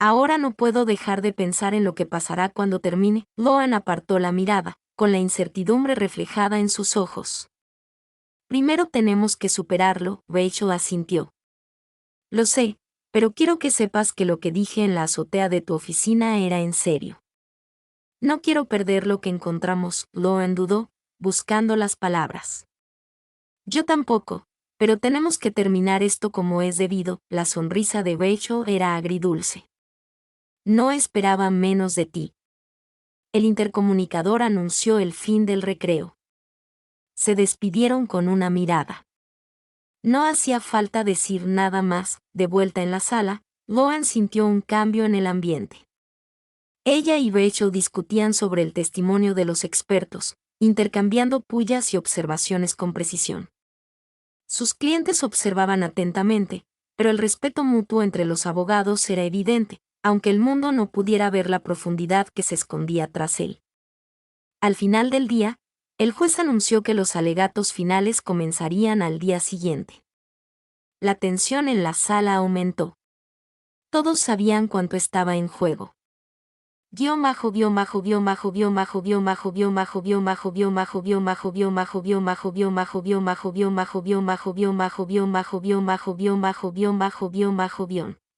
Ahora no puedo dejar de pensar en lo que pasará cuando termine. Loan apartó la mirada, con la incertidumbre reflejada en sus ojos. Primero tenemos que superarlo, Rachel asintió. Lo sé, pero quiero que sepas que lo que dije en la azotea de tu oficina era en serio. No quiero perder lo que encontramos, Loan dudó, buscando las palabras. Yo tampoco, pero tenemos que terminar esto como es debido. La sonrisa de Rachel era agridulce. No esperaba menos de ti. El intercomunicador anunció el fin del recreo. Se despidieron con una mirada. No hacía falta decir nada más. De vuelta en la sala, Loan sintió un cambio en el ambiente. Ella y Rachel discutían sobre el testimonio de los expertos, intercambiando pullas y observaciones con precisión. Sus clientes observaban atentamente, pero el respeto mutuo entre los abogados era evidente, aunque el mundo no pudiera ver la profundidad que se escondía tras él. Al final del día, el juez anunció que los alegatos finales comenzarían al día siguiente. La tensión en la sala aumentó. Todos sabían cuánto estaba en juego.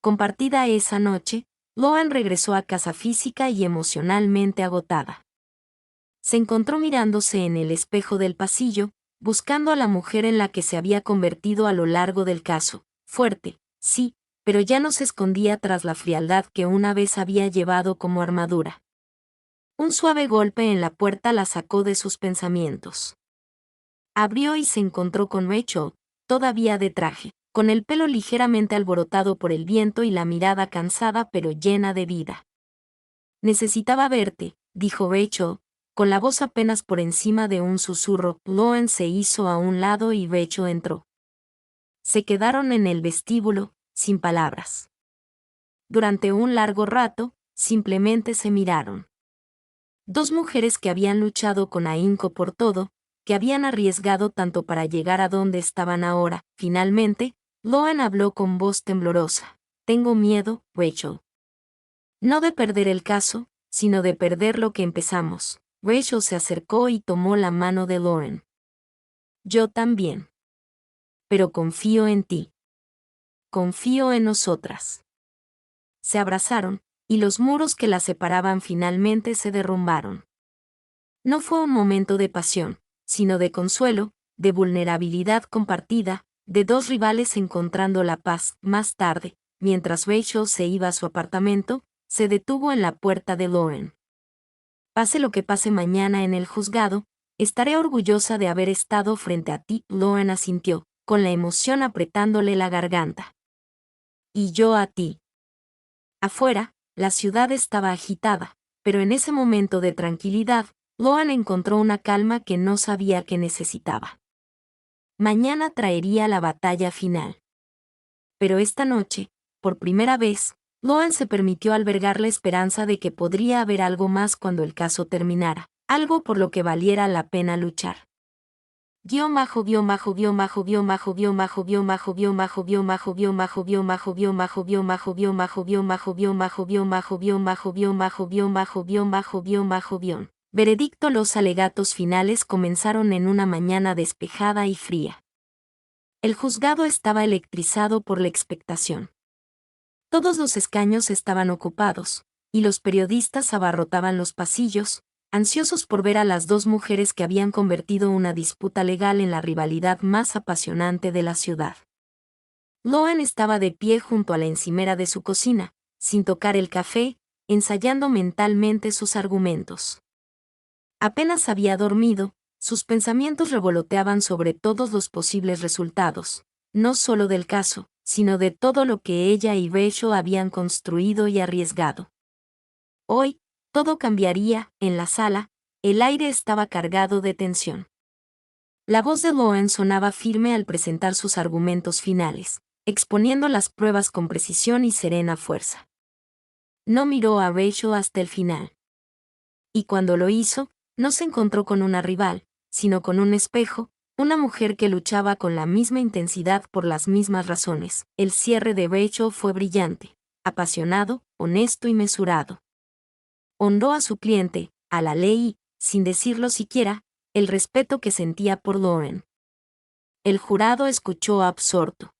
Compartida esa noche, Loan regresó a casa física y emocionalmente agotada. Se encontró mirándose en el espejo del pasillo, buscando a la mujer en la que se había convertido a lo largo del caso. Fuerte, sí, pero ya no se escondía tras la frialdad que una vez había llevado como armadura. Un suave golpe en la puerta la sacó de sus pensamientos. Abrió y se encontró con Rachel, todavía de traje, con el pelo ligeramente alborotado por el viento y la mirada cansada pero llena de vida. Necesitaba verte, dijo Rachel, con la voz apenas por encima de un susurro. Loan se hizo a un lado y Rachel entró. Se quedaron en el vestíbulo, sin palabras. Durante un largo rato, simplemente se miraron. Dos mujeres que habían luchado con ahínco por todo, que habían arriesgado tanto para llegar a donde estaban ahora. Finalmente, Loan habló con voz temblorosa. Tengo miedo, Rachel. No de perder el caso, sino de perder lo que empezamos. Rachel se acercó y tomó la mano de Loan. Yo también. Pero confío en ti. Confío en nosotras. Se abrazaron, y los muros que las separaban finalmente se derrumbaron. No fue un momento de pasión, sino de consuelo, de vulnerabilidad compartida, de dos rivales encontrando la paz. Más tarde, mientras Rachel se iba a su apartamento, se detuvo en la puerta de Loan. Pase lo que pase mañana en el juzgado, estaré orgullosa de haber estado frente a ti. Loan asintió, con la emoción apretándole la garganta. Y yo a ti. Afuera, la ciudad estaba agitada, pero en ese momento de tranquilidad, Loan encontró una calma que no sabía que necesitaba. Mañana traería la batalla final. Pero esta noche, por primera vez, Loan se permitió albergar la esperanza de que podría haber algo más cuando el caso terminara, algo por lo que valiera la pena luchar. Veredicto. Los alegatos finales comenzaron en una mañana despejada y fría. El juzgado estaba electrizado por la expectación. Todos los escaños estaban ocupados, y los periodistas abarrotaban los pasillos, ansiosos por ver a las dos mujeres que habían convertido una disputa legal en la rivalidad más apasionante de la ciudad. Loan estaba de pie junto a la encimera de su cocina, sin tocar el café, ensayando mentalmente sus argumentos. Apenas había dormido, sus pensamientos revoloteaban sobre todos los posibles resultados, no solo del caso, sino de todo lo que ella y Rachel habían construido y arriesgado. Hoy, todo cambiaría. En la sala, el aire estaba cargado de tensión. La voz de Loan sonaba firme al presentar sus argumentos finales, exponiendo las pruebas con precisión y serena fuerza. No miró a Rachel hasta el final. Y cuando lo hizo, no se encontró con una rival, sino con un espejo, una mujer que luchaba con la misma intensidad por las mismas razones. El cierre de Rachel fue brillante, apasionado, honesto y mesurado. Honró a su cliente, a la ley y, sin decirlo siquiera, el respeto que sentía por Lauren. El jurado escuchó absorto.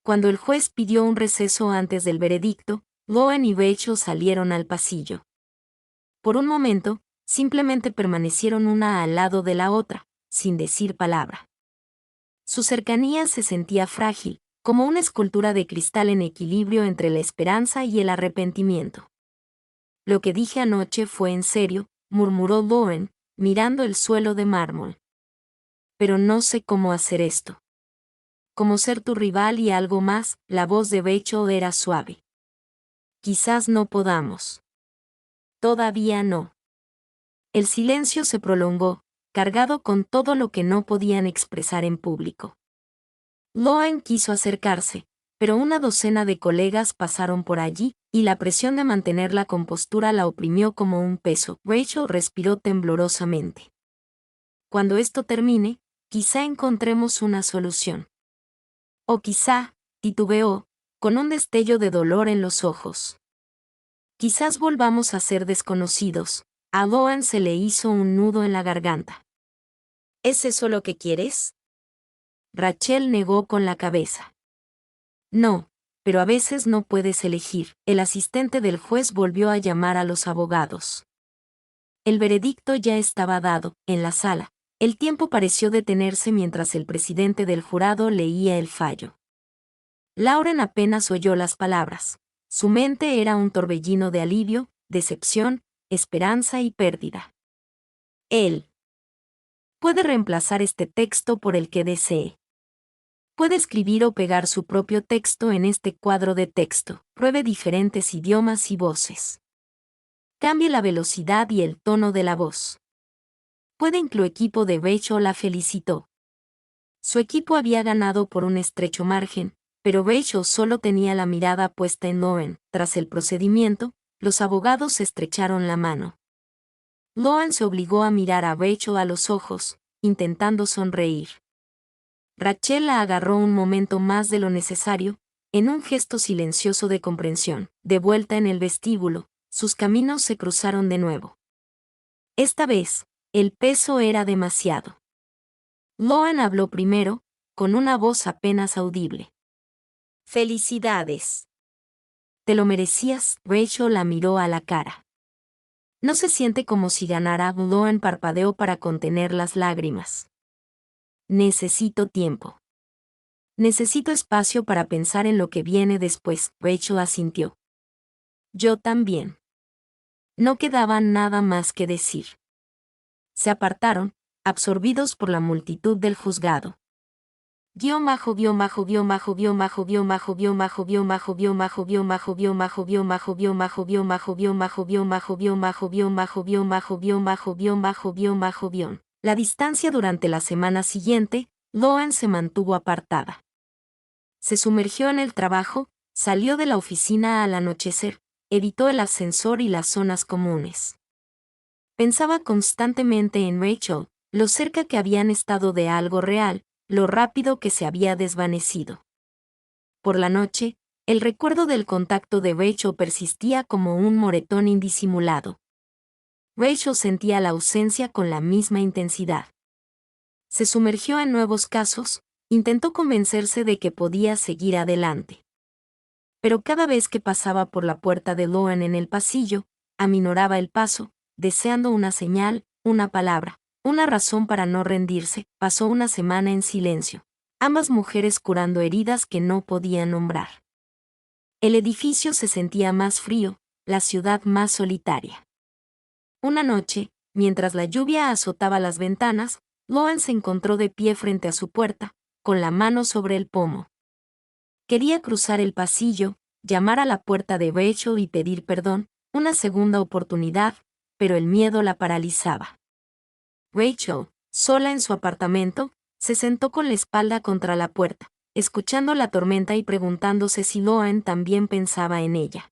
Cuando el juez pidió un receso antes del veredicto, Lauren y Rachel salieron al pasillo. Por un momento, simplemente permanecieron una al lado de la otra, sin decir palabra. Su cercanía se sentía frágil, como una escultura de cristal en equilibrio entre la esperanza y el arrepentimiento. Lo que dije anoche fue en serio, murmuró Lauren, mirando el suelo de mármol. Pero no sé cómo hacer esto. Como ser tu rival y algo más, la voz de Rachel era suave. Quizás no podamos. Todavía no. El silencio se prolongó, cargado con todo lo que no podían expresar en público. Lauren quiso acercarse, pero una docena de colegas pasaron por allí, y la presión de mantener la compostura la oprimió como un peso. Rachel respiró temblorosamente. Cuando esto termine, quizá encontremos una solución. O quizá, titubeó, con un destello de dolor en los ojos. Quizás volvamos a ser desconocidos. A Lauren se le hizo un nudo en la garganta. ¿Es eso lo que quieres? Rachel negó con la cabeza. No, pero a veces no puedes elegir. El asistente del juez volvió a llamar a los abogados. El veredicto ya estaba dado, en la sala. El tiempo pareció detenerse mientras el presidente del jurado leía el fallo. Lauren apenas oyó las palabras. Su mente era un torbellino de alivio, decepción, esperanza y pérdida. Él puede reemplazar este texto por el que desee. Puede escribir o pegar su propio texto en este cuadro de texto. Pruebe diferentes idiomas y voces. Cambie la velocidad y el tono de la voz. Puede incluir equipo de Rachel la felicitó. Su equipo había ganado por un estrecho margen, pero Rachel solo tenía la mirada puesta en Lauren. Tras el procedimiento, los abogados estrecharon la mano. Lauren se obligó a mirar a Rachel a los ojos, intentando sonreír. Rachel la agarró un momento más de lo necesario, en un gesto silencioso de comprensión. De vuelta en el vestíbulo, sus caminos se cruzaron de nuevo. Esta vez, el peso era demasiado. Lauren habló primero, con una voz apenas audible. ¡Felicidades! Te lo merecías. Rachel la miró a la cara. No se siente como si ganara. Lauren parpadeó para contener las lágrimas. Necesito tiempo. Necesito espacio para pensar en lo que viene después. Rachel asintió. Yo también. No quedaba nada más que decir. Se apartaron, absorbidos por la multitud del juzgado. La distancia durante la semana siguiente, Lauren se mantuvo apartada. Se sumergió en el trabajo, salió de la oficina al anochecer, evitó el ascensor y las zonas comunes. Pensaba constantemente en Rachel, lo cerca que habían estado de algo real, lo rápido que se había desvanecido. Por la noche, el recuerdo del contacto de Rachel persistía como un moretón indisimulado. Rachel sentía la ausencia con la misma intensidad. Se sumergió en nuevos casos, intentó convencerse de que podía seguir adelante. Pero cada vez que pasaba por la puerta de Lauren en el pasillo, aminoraba el paso, deseando una señal, una palabra, una razón para no rendirse. Pasó una semana en silencio, ambas mujeres curando heridas que no podían nombrar. El edificio se sentía más frío, la ciudad más solitaria. Una noche, mientras la lluvia azotaba las ventanas, Lauren se encontró de pie frente a su puerta, con la mano sobre el pomo. Quería cruzar el pasillo, llamar a la puerta de Rachel y pedir perdón, una segunda oportunidad, pero el miedo la paralizaba. Rachel, sola en su apartamento, se sentó con la espalda contra la puerta, escuchando la tormenta y preguntándose si Lauren también pensaba en ella.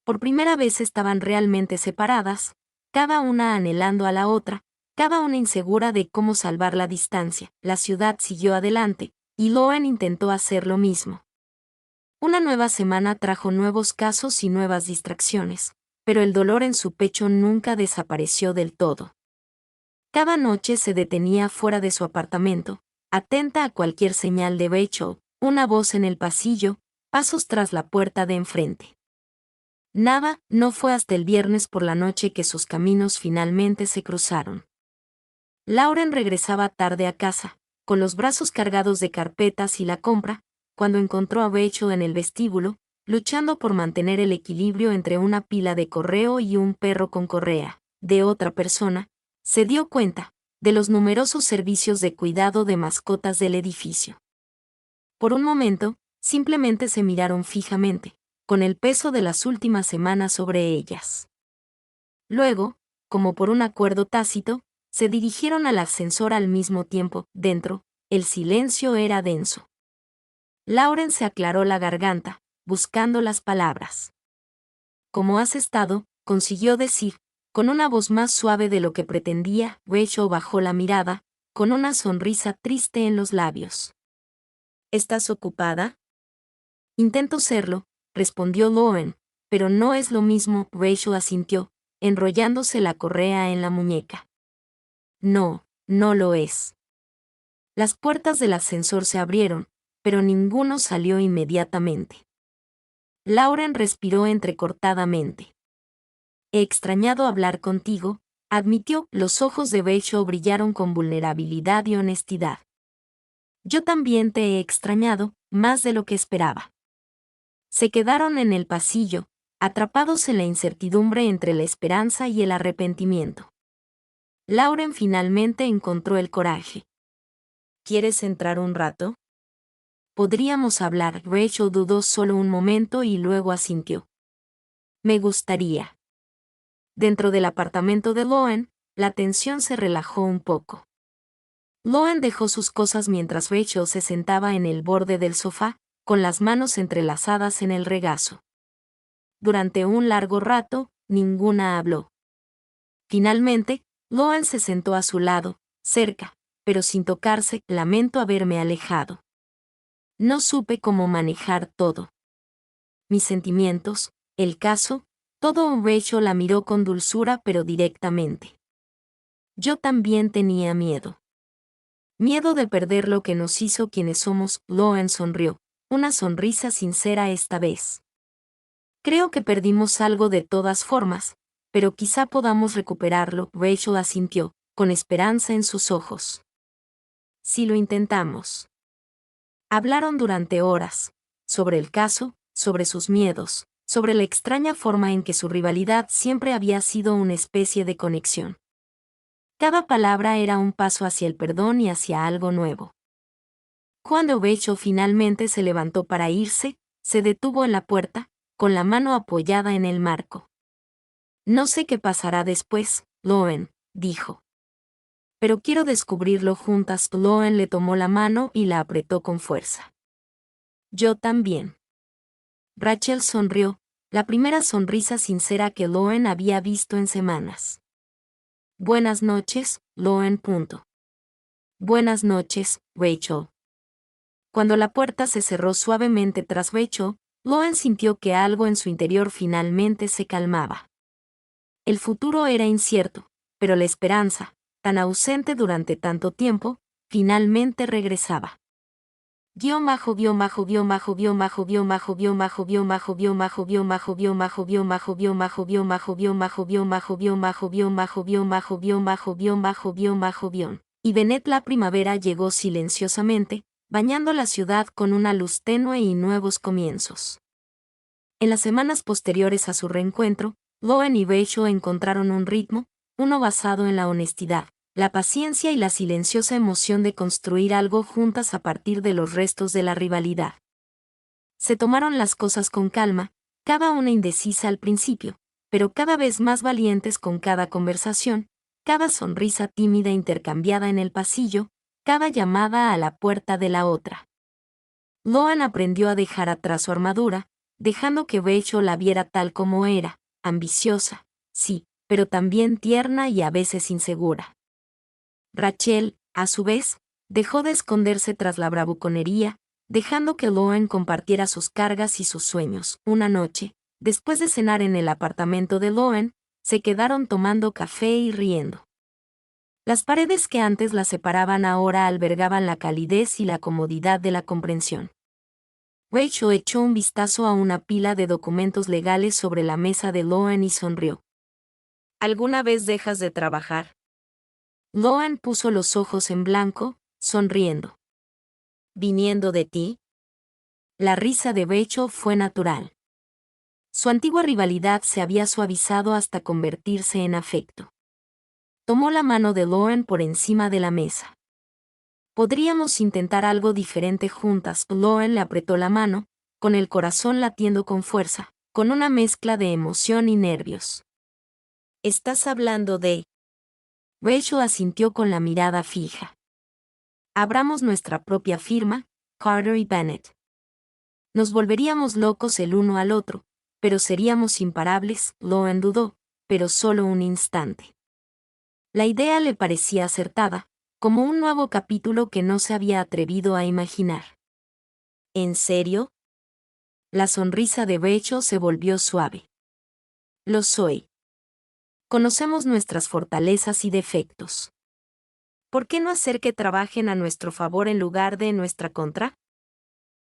Por primera vez estaban realmente separadas, cada una anhelando a la otra, cada una insegura de cómo salvar la distancia. La ciudad siguió adelante, y Lauren intentó hacer lo mismo. Una nueva semana trajo nuevos casos y nuevas distracciones, pero el dolor en su pecho nunca desapareció del todo. Cada noche se detenía fuera de su apartamento, atenta a cualquier señal de Rachel, una voz en el pasillo, pasos tras la puerta de enfrente. Nada, no fue hasta el viernes por la noche que sus caminos finalmente se cruzaron. Lauren regresaba tarde a casa, con los brazos cargados de carpetas y la compra, cuando encontró a Rachel en el vestíbulo, luchando por mantener el equilibrio entre una pila de correo y un perro con correa, de otra persona. Se dio cuenta de los numerosos servicios de cuidado de mascotas del edificio. Por un momento, simplemente se miraron fijamente, con el peso de las últimas semanas sobre ellas. Luego, como por un acuerdo tácito, se dirigieron al ascensor al mismo tiempo. Dentro, el silencio era denso. Lauren se aclaró la garganta, buscando las palabras. ¿Cómo has estado?, consiguió decir, con una voz más suave de lo que pretendía. Rachel bajó la mirada, con una sonrisa triste en los labios. ¿Estás ocupada? Intento serlo, respondió Lauren, pero no es lo mismo. Rachel asintió, enrollándose la correa en la muñeca. No, no lo es. Las puertas del ascensor se abrieron, pero ninguno salió inmediatamente. Lauren respiró entrecortadamente. He extrañado hablar contigo, admitió. Los ojos de Rachel brillaron con vulnerabilidad y honestidad. Yo también te he extrañado, más de lo que esperaba. Se quedaron en el pasillo, atrapados en la incertidumbre entre la esperanza y el arrepentimiento. Lauren finalmente encontró el coraje. ¿Quieres entrar un rato? Podríamos hablar. Rachel dudó solo un momento y luego asintió. Me gustaría. Dentro del apartamento de Lauren, la tensión se relajó un poco. Lauren dejó sus cosas mientras Rachel se sentaba en el borde del sofá, con las manos entrelazadas en el regazo. Durante un largo rato, ninguna habló. Finalmente, Lauren se sentó a su lado, cerca, pero sin tocarse. Lamento haberme alejado. No supe cómo manejar todo. Mis sentimientos, el caso, todo. Rachel la miró con dulzura pero directamente. Yo también tenía miedo. Miedo de perder lo que nos hizo quienes somos. Lauren sonrió, una sonrisa sincera esta vez. Creo que perdimos algo de todas formas, pero quizá podamos recuperarlo. Rachel asintió, con esperanza en sus ojos. Si lo intentamos. Hablaron durante horas, sobre el caso, sobre sus miedos, sobre la extraña forma en que su rivalidad siempre había sido una especie de conexión. Cada palabra era un paso hacia el perdón y hacia algo nuevo. Cuando Rachel finalmente se levantó para irse, se detuvo en la puerta, con la mano apoyada en el marco. No sé qué pasará después, Lauren, dijo. Pero quiero descubrirlo juntas. Lauren le tomó la mano y la apretó con fuerza. Yo también. Rachel sonrió, la primera sonrisa sincera que Lauren había visto en semanas. Buenas noches, Lauren. Buenas noches, Rachel. Cuando la puerta se cerró suavemente tras Rachel, Lauren sintió que algo en su interior finalmente se calmaba. El futuro era incierto, pero la esperanza, tan ausente durante tanto tiempo, finalmente regresaba. Y Bennett. La primavera llegó silenciosamente, bañando la ciudad con una luz tenue y nuevos comienzos. En las semanas posteriores a su reencuentro, Lauren y Rachel encontraron un ritmo, uno basado en la honestidad, la paciencia y la silenciosa emoción de construir algo juntas a partir de los restos de la rivalidad. Se tomaron las cosas con calma, cada una indecisa al principio, pero cada vez más valientes con cada conversación, cada sonrisa tímida intercambiada en el pasillo, cada llamada a la puerta de la otra. Lauren aprendió a dejar atrás su armadura, dejando que Rachel la viera tal como era, ambiciosa, sí, pero también tierna y a veces insegura. Rachel, a su vez, dejó de esconderse tras la bravuconería, dejando que Loen compartiera sus cargas y sus sueños. Una noche, después de cenar en el apartamento de Loen, se quedaron tomando café y riendo. Las paredes que antes las separaban ahora albergaban la calidez y la comodidad de la comprensión. Rachel echó un vistazo a una pila de documentos legales sobre la mesa de Loen y sonrió. ¿Alguna vez dejas de trabajar? Loen puso los ojos en blanco, sonriendo. ¿Viniendo de ti? La risa de Rachel fue natural. Su antigua rivalidad se había suavizado hasta convertirse en afecto. Tomó la mano de Loen por encima de la mesa. Podríamos intentar algo diferente juntas. Loen le apretó la mano, con el corazón latiendo con fuerza, con una mezcla de emoción y nervios. ¿Estás hablando de...? Rachel asintió con la mirada fija. Abramos nuestra propia firma, Carter y Bennett. Nos volveríamos locos el uno al otro, pero seríamos imparables. Loen dudó, pero solo un instante. La idea le parecía acertada, como un nuevo capítulo que no se había atrevido a imaginar. ¿En serio? La sonrisa de Rachel se volvió suave. Lo soy. Conocemos nuestras fortalezas y defectos. ¿Por qué no hacer que trabajen a nuestro favor en lugar de en nuestra contra?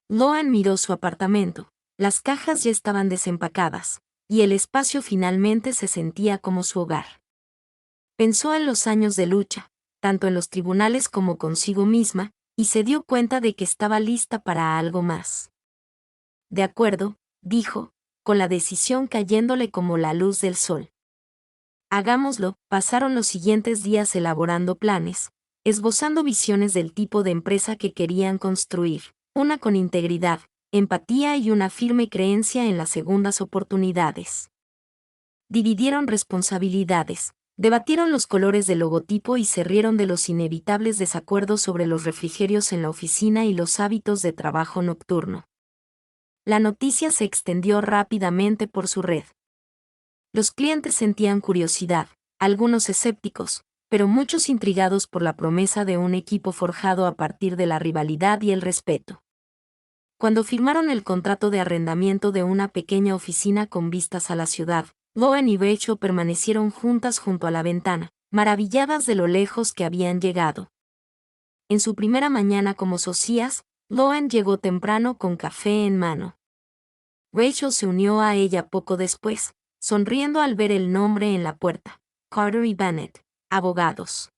Loan miró su apartamento. Las cajas ya estaban desempacadas, y el espacio finalmente se sentía como su hogar. Pensó en los años de lucha, tanto en los tribunales como consigo misma, y se dio cuenta de que estaba lista para algo más. De acuerdo, dijo, con la decisión cayéndole como la luz del sol. Hagámoslo. Pasaron los siguientes días elaborando planes, esbozando visiones del tipo de empresa que querían construir, una con integridad, empatía y una firme creencia en las segundas oportunidades. Dividieron responsabilidades, debatieron los colores del logotipo y se rieron de los inevitables desacuerdos sobre los refrigerios en la oficina y los hábitos de trabajo nocturno. La noticia se extendió rápidamente por su red. Los clientes sentían curiosidad, algunos escépticos, pero muchos intrigados por la promesa de un equipo forjado a partir de la rivalidad y el respeto. Cuando firmaron el contrato de arrendamiento de una pequeña oficina con vistas a la ciudad, Loen y Rachel permanecieron juntas junto a la ventana, maravilladas de lo lejos que habían llegado. En su primera mañana como socias, Loen llegó temprano con café en mano. Rachel se unió a ella poco después, sonriendo al ver el nombre en la puerta, Carter y Bennett, abogados.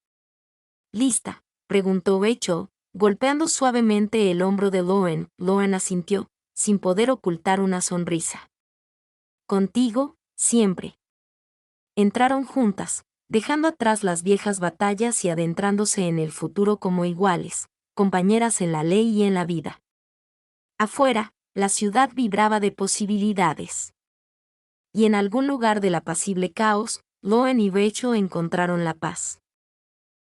¿Lista?, preguntó Rachel, golpeando suavemente el hombro de Loen. Loen asintió, sin poder ocultar una sonrisa. Contigo, siempre. Entraron juntas, dejando atrás las viejas batallas y adentrándose en el futuro como iguales, compañeras en la ley y en la vida. Afuera, la ciudad vibraba de posibilidades. Y en algún lugar del apacible caos, Loen y Rachel encontraron la paz.